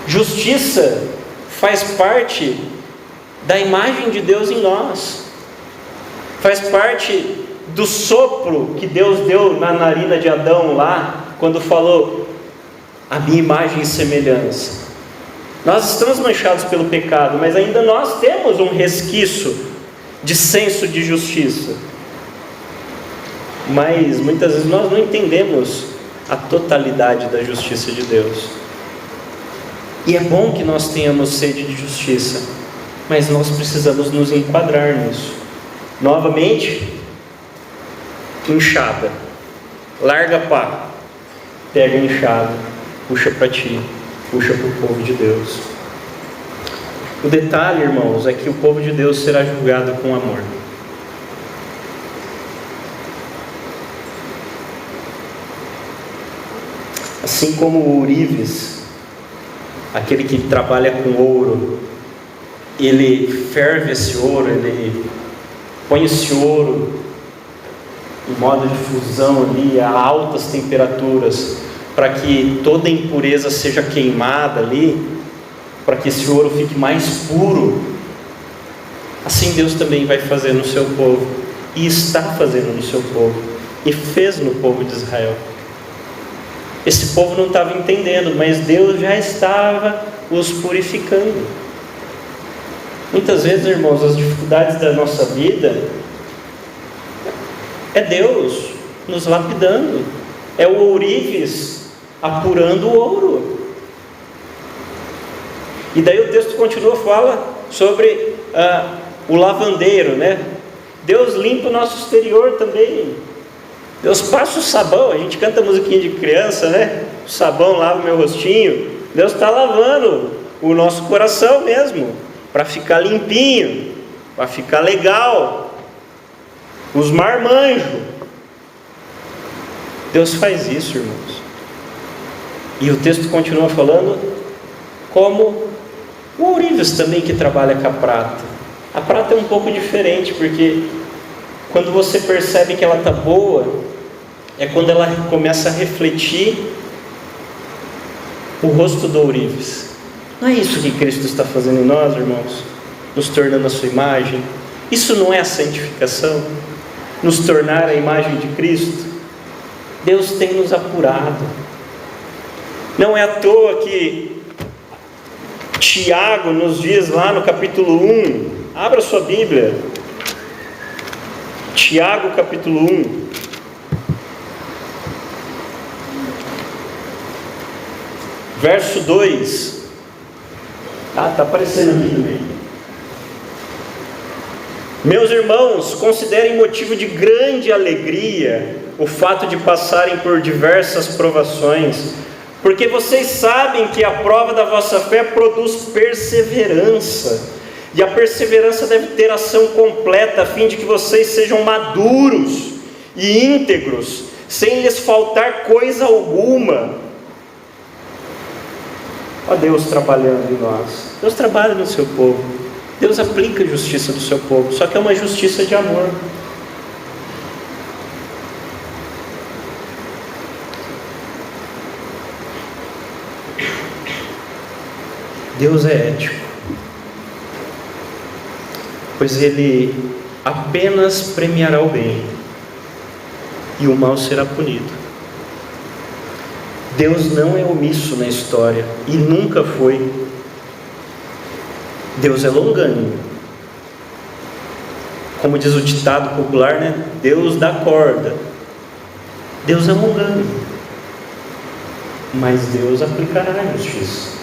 Justiça faz parte da imagem de Deus em nós, faz parte do sopro que Deus deu na narina de Adão lá, quando falou, a minha imagem e semelhança. Nós estamos manchados pelo pecado, mas ainda nós temos um resquício de senso de justiça. Mas muitas vezes nós não entendemos a totalidade da justiça de Deus. E é bom que nós tenhamos sede de justiça, mas nós precisamos nos enquadrar nisso. Novamente, enxada, larga pá, pega a enxada, puxa para ti, puxa para o povo de Deus. O detalhe, irmãos, é que o povo de Deus será julgado com amor. Assim como o ourives, aquele que trabalha com ouro, ele ferve esse ouro, ele põe esse ouro em modo de fusão ali a altas temperaturas, para que toda impureza seja queimada ali, para que esse ouro fique mais puro. Assim Deus também vai fazer no seu povo, e está fazendo no seu povo, e fez no povo de Israel. Esse povo não estava entendendo, mas Deus já estava os purificando. Muitas vezes, irmãos, as dificuldades da nossa vida é Deus nos lapidando, é o ourives apurando o ouro. E daí o texto continua, fala sobre o lavandeiro, né? Deus limpa o nosso exterior também. Deus passa o sabão, a gente canta musiquinha de criança, né? O sabão lava o meu rostinho. Deus está lavando o nosso coração mesmo, para ficar limpinho, para ficar legal. Os marmanjos. Deus faz isso, irmãos. E o texto continua falando como o ourives também que trabalha com a prata. A prata é um pouco diferente, porque quando você percebe que ela está boa, é quando ela começa a refletir o rosto do ourives. Não é isso que Cristo está fazendo em nós, irmãos? Nos tornando a sua imagem. Isso não é a santificação? Nos tornar a imagem de Cristo? Deus tem nos apurado. Não é à toa que Tiago nos diz lá no capítulo 1, abra sua Bíblia, Tiago capítulo 1, verso 2, está aparecendo aqui também. Meus irmãos, considerem motivo de grande alegria o fato de passarem por diversas provações, porque vocês sabem que a prova da vossa fé produz perseverança, e a perseverança deve ter ação completa, a fim de que vocês sejam maduros e íntegros, sem lhes faltar coisa alguma. Ó Deus trabalhando em nós. Deus trabalha no seu povo. Deus aplica a justiça do seu povo, só que é uma justiça de amor. Deus é ético, pois Ele apenas premiará o bem e o mal será punido. Deus não é omisso na história e nunca foi. Deus é longânimo. Como diz o ditado popular, né? Deus dá corda. Deus é longânimo, mas Deus aplicará a justiça.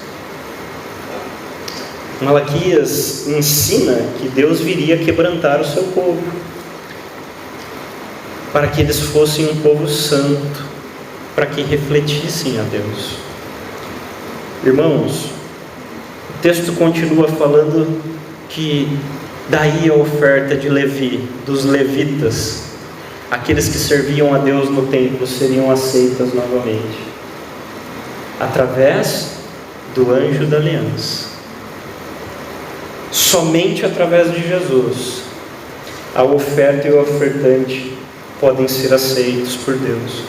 Malaquias ensina que Deus viria quebrantar o seu povo, para que eles fossem um povo santo, para que refletissem a Deus. Irmãos, o texto continua falando que daí a oferta de Levi, dos levitas, aqueles que serviam a Deus no templo, seriam aceitas novamente, através do anjo da aliança. Somente através de Jesus a oferta e o ofertante podem ser aceitos por Deus.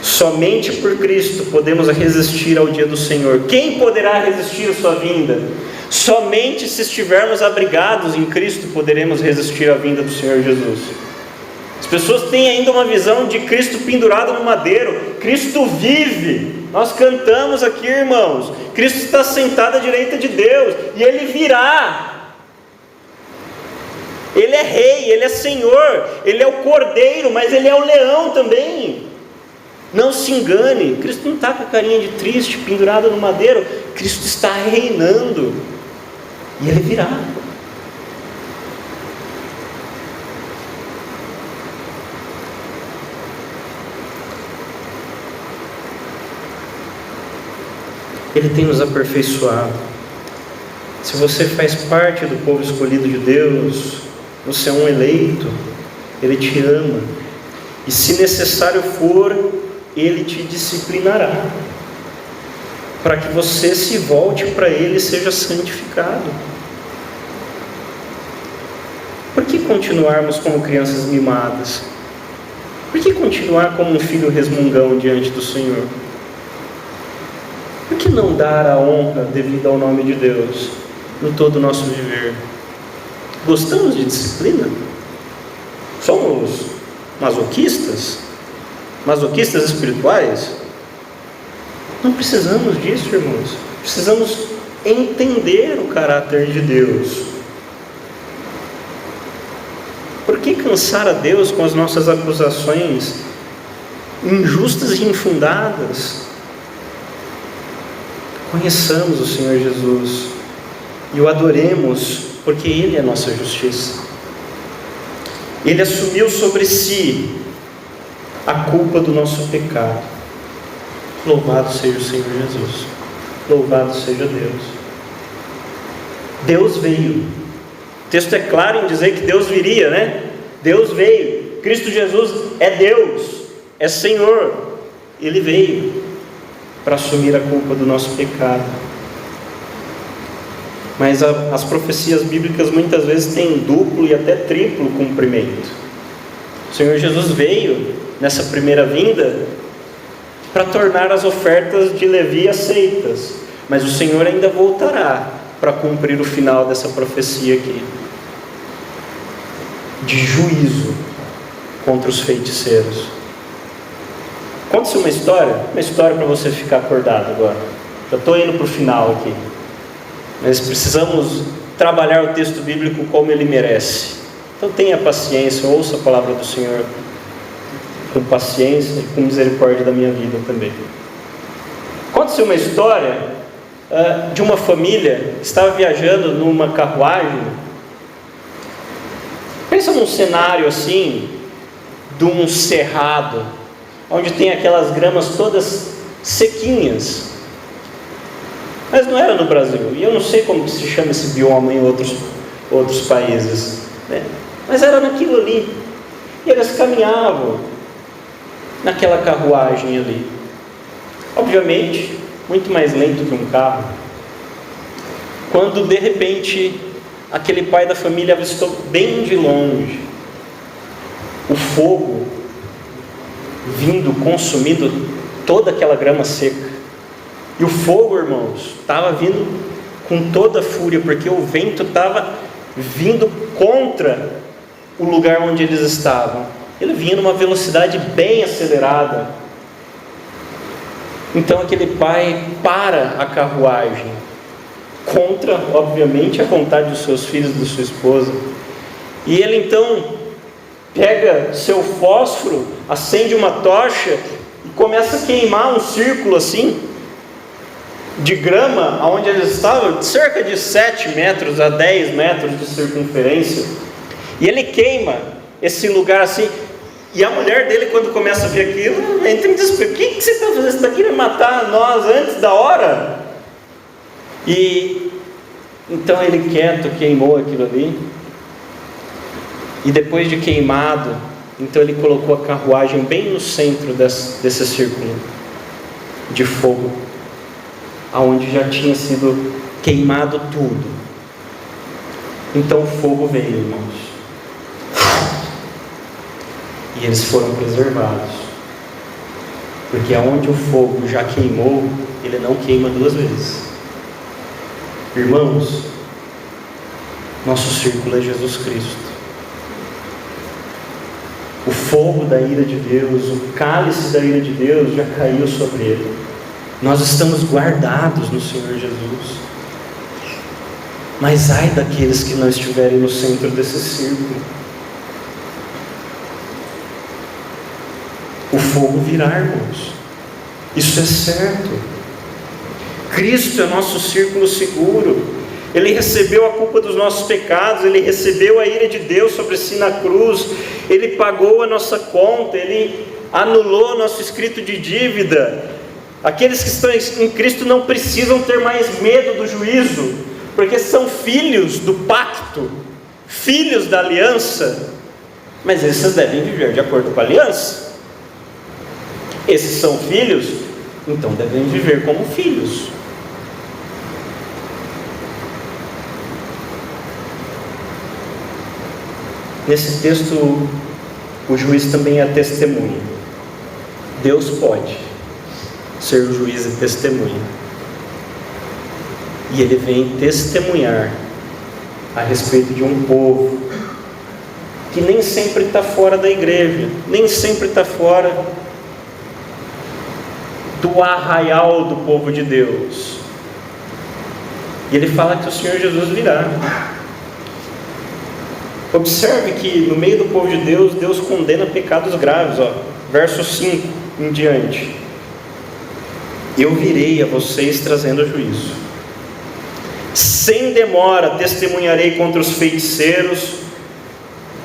Somente por Cristo podemos resistir ao dia do Senhor. Quem poderá resistir à sua vinda? Somente se estivermos abrigados em Cristo poderemos resistir à vinda do Senhor Jesus. As pessoas têm ainda uma visão de Cristo pendurado no madeiro. Cristo vive. Nós cantamos aqui, irmãos, Cristo está sentado à direita de Deus e Ele virá. Ele é rei, Ele é Senhor, Ele é o cordeiro, mas Ele é o leão também. Não se engane, Cristo não está com a carinha de triste, pendurado no madeiro. Cristo está reinando e Ele virá. Ele tem nos aperfeiçoado. Se você faz parte do povo escolhido de Deus, você é um eleito, Ele te ama, e se necessário for, Ele te disciplinará, para que você se volte para Ele e seja santificado. Por que continuarmos como crianças mimadas? Por que continuar como um filho resmungão diante do Senhor? Por que não dar a honra devida ao nome de Deus no todo o nosso viver? Gostamos de disciplina? Somos masoquistas? Masoquistas espirituais? Não precisamos disso, irmãos. Precisamos entender o caráter de Deus. Por que cansar a Deus com as nossas acusações injustas e infundadas? Conheçamos o Senhor Jesus e o adoremos, porque Ele é a nossa justiça. Ele assumiu sobre si a culpa do nosso pecado. Louvado seja o Senhor Jesus. Louvado seja Deus. Deus veio. O texto é claro em dizer que Deus viria, né? Deus veio. Cristo Jesus é Deus, é Senhor. Ele veio para assumir a culpa do nosso pecado. Mas as profecias bíblicas muitas vezes têm duplo e até triplo cumprimento. O Senhor Jesus veio nessa primeira vinda para tornar as ofertas de Levi aceitas, mas o Senhor ainda voltará para cumprir o final dessa profecia aqui, de juízo contra os feiticeiros. Conte-se uma história para você ficar acordado agora. Já estou indo para o final aqui, mas precisamos trabalhar o texto bíblico como ele merece. Então tenha paciência, ouça a palavra do Senhor com paciência e com misericórdia da minha vida também. Conta-se uma história de uma família que estava viajando numa carruagem. Pensa num cenário assim, de um cerrado, onde tem aquelas gramas todas sequinhas. Mas não era no Brasil, e eu não sei como que se chama esse bioma em outros países, né? Mas era naquilo ali, e eles caminhavam naquela carruagem ali, obviamente muito mais lento que um carro, quando de repente aquele pai da família avistou bem de longe o fogo vindo, consumindo toda aquela grama seca. E o fogo, irmãos, estava vindo com toda a fúria, porque o vento estava vindo contra o lugar onde eles estavam. Ele vinha numa velocidade bem acelerada. Então aquele pai para a carruagem, contra, obviamente, a vontade dos seus filhos e de sua esposa. E ele então pega seu fósforo, acende uma tocha e começa a queimar um círculo assim, de grama, onde eles estavam, cerca de 7 metros a 10 metros de circunferência. E ele queima esse lugar assim. E a mulher dele, quando começa a ver aquilo, entra em desespero. O que você está fazendo? Você está querendo matar nós antes da hora? E então ele quieto queimou aquilo ali. E depois de queimado, então ele colocou a carruagem bem no centro desse círculo de fogo, aonde já tinha sido queimado tudo. Então o fogo veio, irmãos, e eles foram preservados, porque aonde o fogo já queimou, ele não queima duas vezes. Irmãos, nosso círculo é Jesus Cristo. O fogo da ira de Deus, o cálice da ira de Deus já caiu sobre ele. Nós estamos guardados no Senhor Jesus. Mas ai daqueles que não estiverem no centro desse círculo. O fogo virá, irmãos. Isso é certo. Cristo é nosso círculo seguro. Ele recebeu a culpa dos nossos pecados, Ele recebeu a ira de Deus sobre si na cruz, Ele pagou a nossa conta, Ele anulou nosso escrito de dívida. Aqueles que estão em Cristo não precisam ter mais medo do juízo, porque são filhos do pacto, filhos da aliança. Mas esses devem viver de acordo com a aliança. Esses são filhos, então devem viver como filhos. Nesse texto, o juiz também é testemunha. Deus pode ser o juiz e testemunha. E Ele vem testemunhar a respeito de um povo que nem sempre está fora da igreja, nem sempre está fora do arraial do povo de Deus. E Ele fala que o Senhor Jesus virá. Observe que no meio do povo de Deus, Deus condena pecados graves, verso 5 em diante. Eu virei a vocês trazendo juízo. Sem demora testemunharei contra os feiticeiros.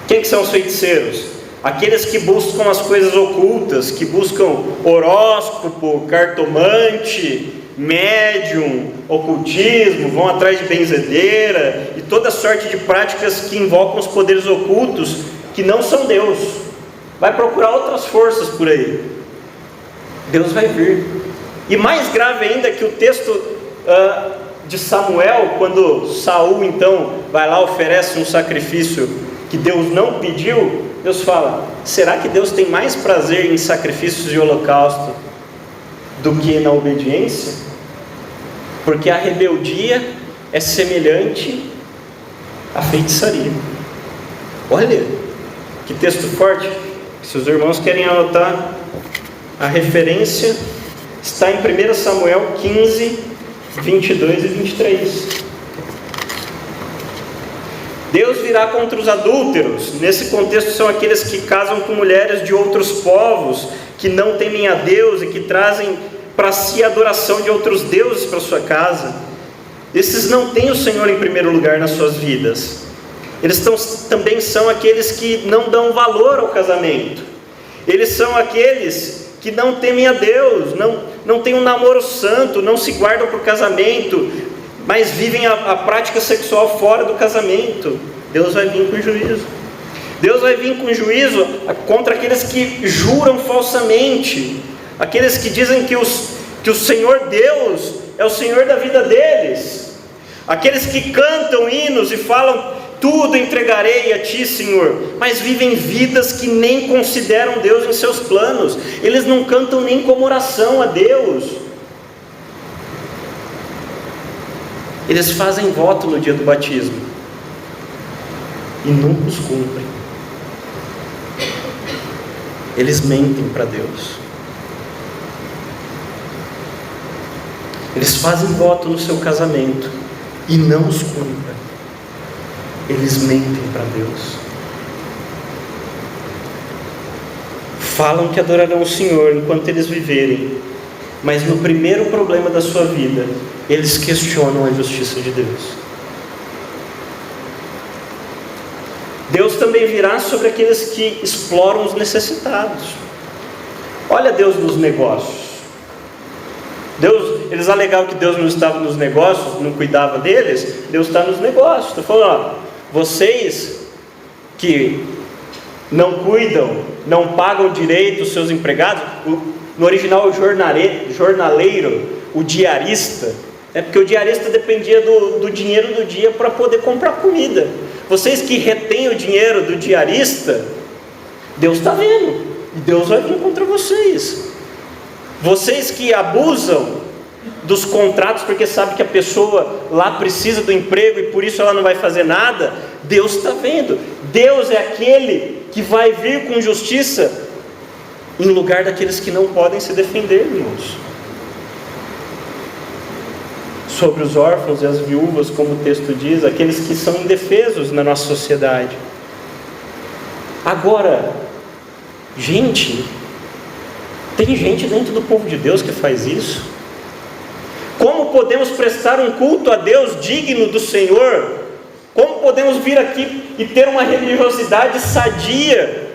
Quem que são os feiticeiros? Aqueles que buscam as coisas ocultas, que buscam horóscopo, cartomante, médium, ocultismo, vão atrás de benzedeira e toda sorte de práticas que invocam os poderes ocultos que não são Deus. Vai procurar outras forças por aí. Deus vai vir. E mais grave ainda que o texto de Samuel, quando Saul então vai lá, oferece um sacrifício que Deus não pediu, Deus fala: será que Deus tem mais prazer em sacrifícios de holocausto do que na obediência? Porque a rebeldia é semelhante à feitiçaria. Olha, que texto forte. Se os irmãos querem anotar, a referência está em 1 Samuel 15, 22 e 23. Deus virá contra os adúlteros. Nesse contexto são aqueles que casam com mulheres de outros povos, que não temem a Deus e que trazem para si a adoração de outros deuses para sua casa. Esses não têm o Senhor em primeiro lugar nas suas vidas. Eles também são aqueles que não dão valor ao casamento. Eles são aqueles que não temem a Deus, não têm um namoro santo, não se guardam para o casamento, mas vivem a prática sexual fora do casamento. Deus vai vir com juízo. Deus vai vir com juízo contra aqueles que juram falsamente, aqueles que dizem que o Senhor Deus é o Senhor da vida deles. aqueles que cantam hinos e falam: tudo entregarei a Ti, Senhor, mas vivem vidas que nem consideram Deus em seus planos. Eles não cantam nem como oração a Deus. Eles fazem voto no dia do batismo e nunca os cumprem. Eles mentem para Deus. Eles fazem voto no seu casamento e não os cumprem. Eles mentem para Deus. Falam que adorarão o Senhor enquanto eles viverem, mas no primeiro problema da sua vida, eles questionam a justiça de Deus. Deus também virá sobre aqueles que exploram os necessitados. Olha Deus nos negócios. Eles alegavam que Deus não estava nos negócios, não cuidava deles. Deus está nos negócios. Estou falando, vocês que não cuidam, não pagam direito os seus empregados, no original o jornaleiro, o diarista, porque o diarista dependia do dinheiro do dia para poder comprar comida. Vocês que retêm o dinheiro do diarista, Deus está vendo, e Deus vai vir contra vocês. Vocês que abusam dos contratos porque sabe que a pessoa lá precisa do emprego e por isso ela não vai fazer nada, Deus está vendo. Deus é aquele que vai vir com justiça em lugar daqueles que não podem se defender, irmãos. Sobre os órfãos e as viúvas, como o texto diz, aqueles que são indefesos na nossa sociedade. Agora, tem gente dentro do povo de Deus que faz isso. Como podemos prestar um culto a Deus digno do Senhor? Como podemos vir aqui e ter uma religiosidade sadia,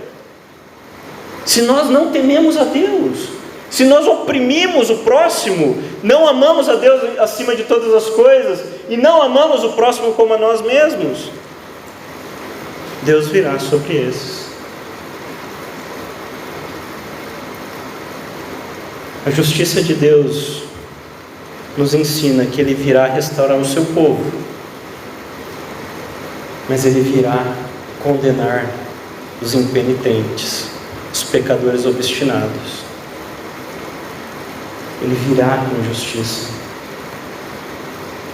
se nós não tememos a Deus? Se nós oprimimos o próximo, não amamos a Deus acima de todas as coisas, e não amamos o próximo como a nós mesmos, Deus virá sobre esses. A justiça de Deus nos ensina que Ele virá restaurar o seu povo, mas Ele virá condenar os impenitentes, os pecadores obstinados. Ele virá com justiça,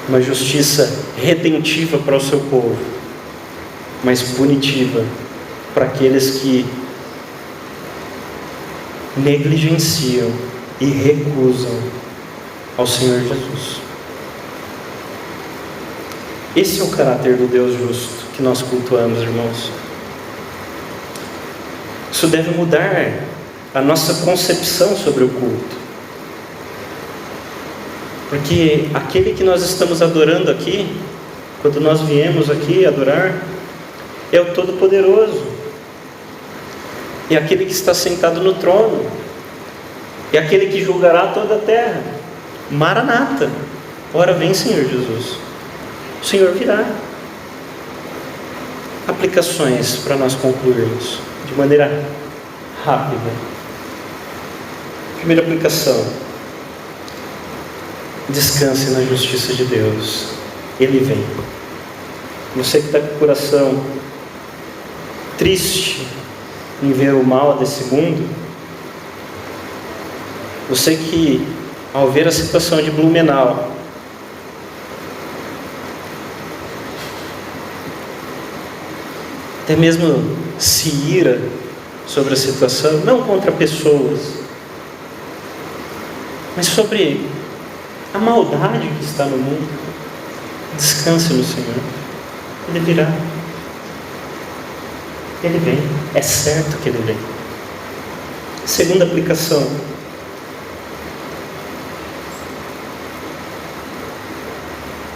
uma justiça redentiva para o seu povo, mas punitiva para aqueles que negligenciam e recusam ao Senhor Jesus. Esse é o caráter do Deus justo que nós cultuamos, irmãos. Isso deve mudar a nossa concepção sobre o culto, porque aquele que nós estamos adorando aqui, quando nós viemos aqui adorar, é o Todo-Poderoso, é aquele que está sentado no trono, é aquele que julgará toda a terra. Maranata, ora vem Senhor Jesus. O Senhor virá. Aplicações para nós concluirmos de maneira rápida. Primeira aplicação: descanse na justiça de Deus. Ele vem. Você que está com o coração triste em ver o mal desse mundo, você que, ao ver a situação de Blumenau, até mesmo se ira sobre a situação, não contra pessoas, mas sobre a maldade que está no mundo, descanse no Senhor. Ele virá. Ele vem. É certo que Ele vem. Segunda aplicação: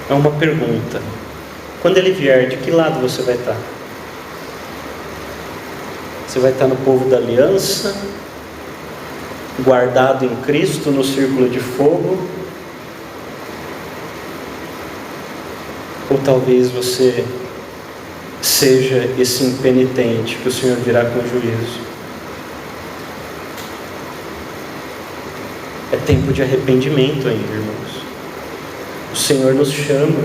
é uma pergunta. Quando Ele vier, de que lado você vai estar? Você vai estar no povo da aliança, guardado em Cristo no círculo de fogo? Ou talvez você seja esse impenitente que o Senhor virá com juízo? É tempo de arrependimento ainda, irmãos. O Senhor nos chama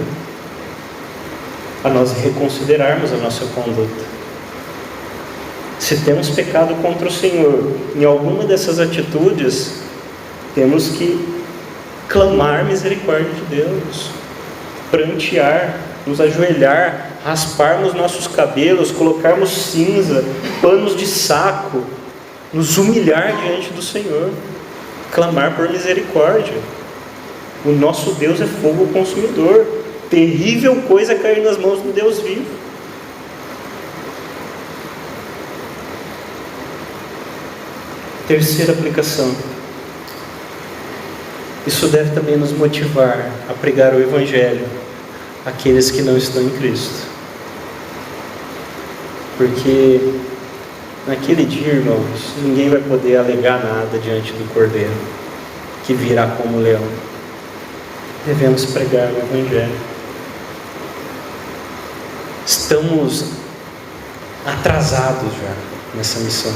a nós reconsiderarmos a nossa conduta. Se temos pecado contra o Senhor em alguma dessas atitudes, temos que clamar misericórdia de Deus, prantear, nos ajoelhar, rasparmos nossos cabelos, colocarmos cinza, panos de saco, nos humilhar diante do Senhor, clamar por misericórdia. O nosso Deus é fogo consumidor, terrível coisa é cair nas mãos do Deus vivo. Terceira aplicação. Isso deve também nos motivar a pregar o Evangelho àqueles que não estão em Cristo. Porque naquele dia, irmãos, ninguém vai poder alegar nada diante do Cordeiro, que virá como leão. Devemos pregar o Evangelho. Estamos atrasados já nessa missão.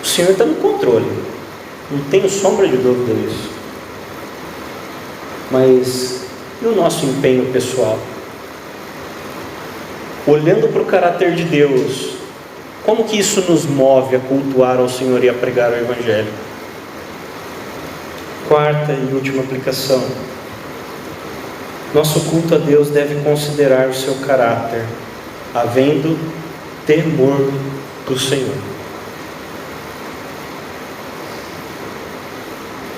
O Senhor está no controle, não tenho sombra de dúvida nisso. Mas e o nosso empenho pessoal? Olhando para o caráter de Deus, como que isso nos move a cultuar ao Senhor e a pregar o Evangelho? Quarta e última aplicação. Nosso culto a Deus deve considerar o seu caráter, havendo temor do Senhor.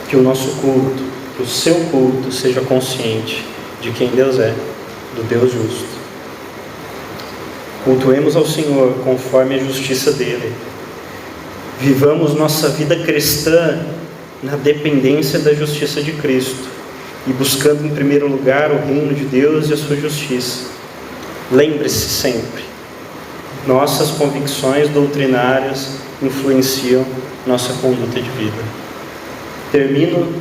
Que o nosso culto, que o seu culto seja consciente de quem Deus é, do Deus justo. Cultuemos ao Senhor conforme a justiça dele. Vivamos nossa vida cristã na dependência da justiça de Cristo e buscando em primeiro lugar o reino de Deus e a sua justiça. Lembre-se sempre, nossas convicções doutrinárias influenciam nossa conduta de vida. Termino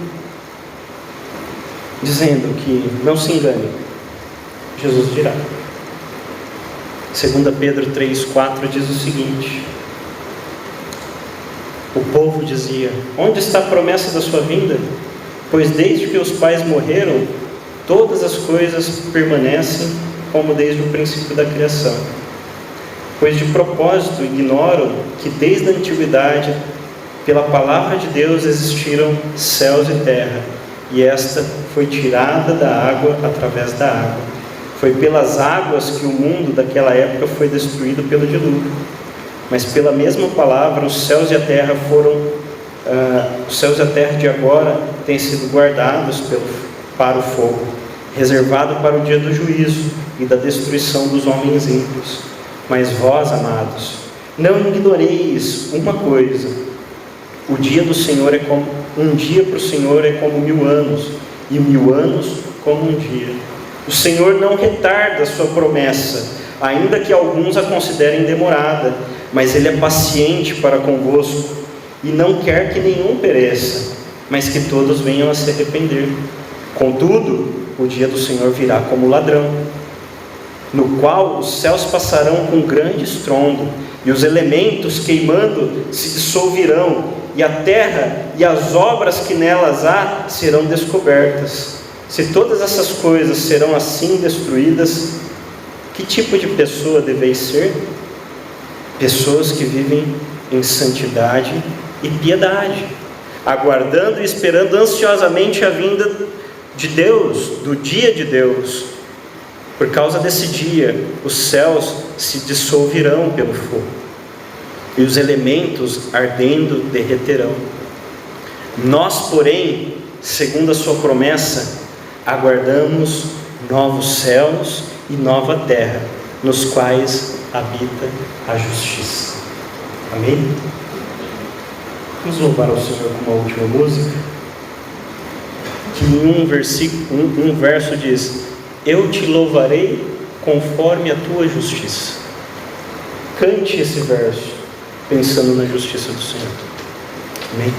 dizendo que não se engane, Jesus dirá. 2 Pedro 3,4 diz o seguinte: o povo dizia: onde está a promessa da sua vinda? Pois desde que os pais morreram, todas as coisas permanecem como desde o princípio da criação. Pois de propósito ignoram que desde a antiguidade, pela palavra de Deus existiram céus e terra, e esta foi tirada da água através da água. Foi pelas águas que o mundo daquela época foi destruído pelo dilúvio. Mas pela mesma palavra, os céus e a terra os céus e a terra de agora têm sido guardados para o fogo, reservado para o dia do juízo e da destruição dos homens ímpios. Mas vós, amados, não ignoreis uma coisa: o dia do Senhor um dia para o Senhor é como 1000 anos, e 1000 anos como um dia. O Senhor não retarda a sua promessa, ainda que alguns a considerem demorada, mas Ele é paciente para convosco, e não quer que nenhum pereça, mas que todos venham a se arrepender. Contudo, o dia do Senhor virá como ladrão, no qual os céus passarão com grande estrondo, e os elementos queimando se dissolverão, e a terra e as obras que nelas há serão descobertas. Se todas essas coisas serão assim destruídas, que tipo de pessoa deveis ser? Pessoas que vivem em santidade e piedade, aguardando e esperando ansiosamente a vinda de Deus, do dia de Deus. Por causa desse dia, os céus se dissolverão pelo fogo, e os elementos ardendo derreterão. Nós, porém, segundo a sua promessa, aguardamos novos céus e nova terra, nos quais habita a justiça. Amém? Vamos louvar ao Senhor com uma última música, que em um verso diz: eu te louvarei conforme a tua justiça. Cante esse verso pensando na justiça do Senhor. Amém?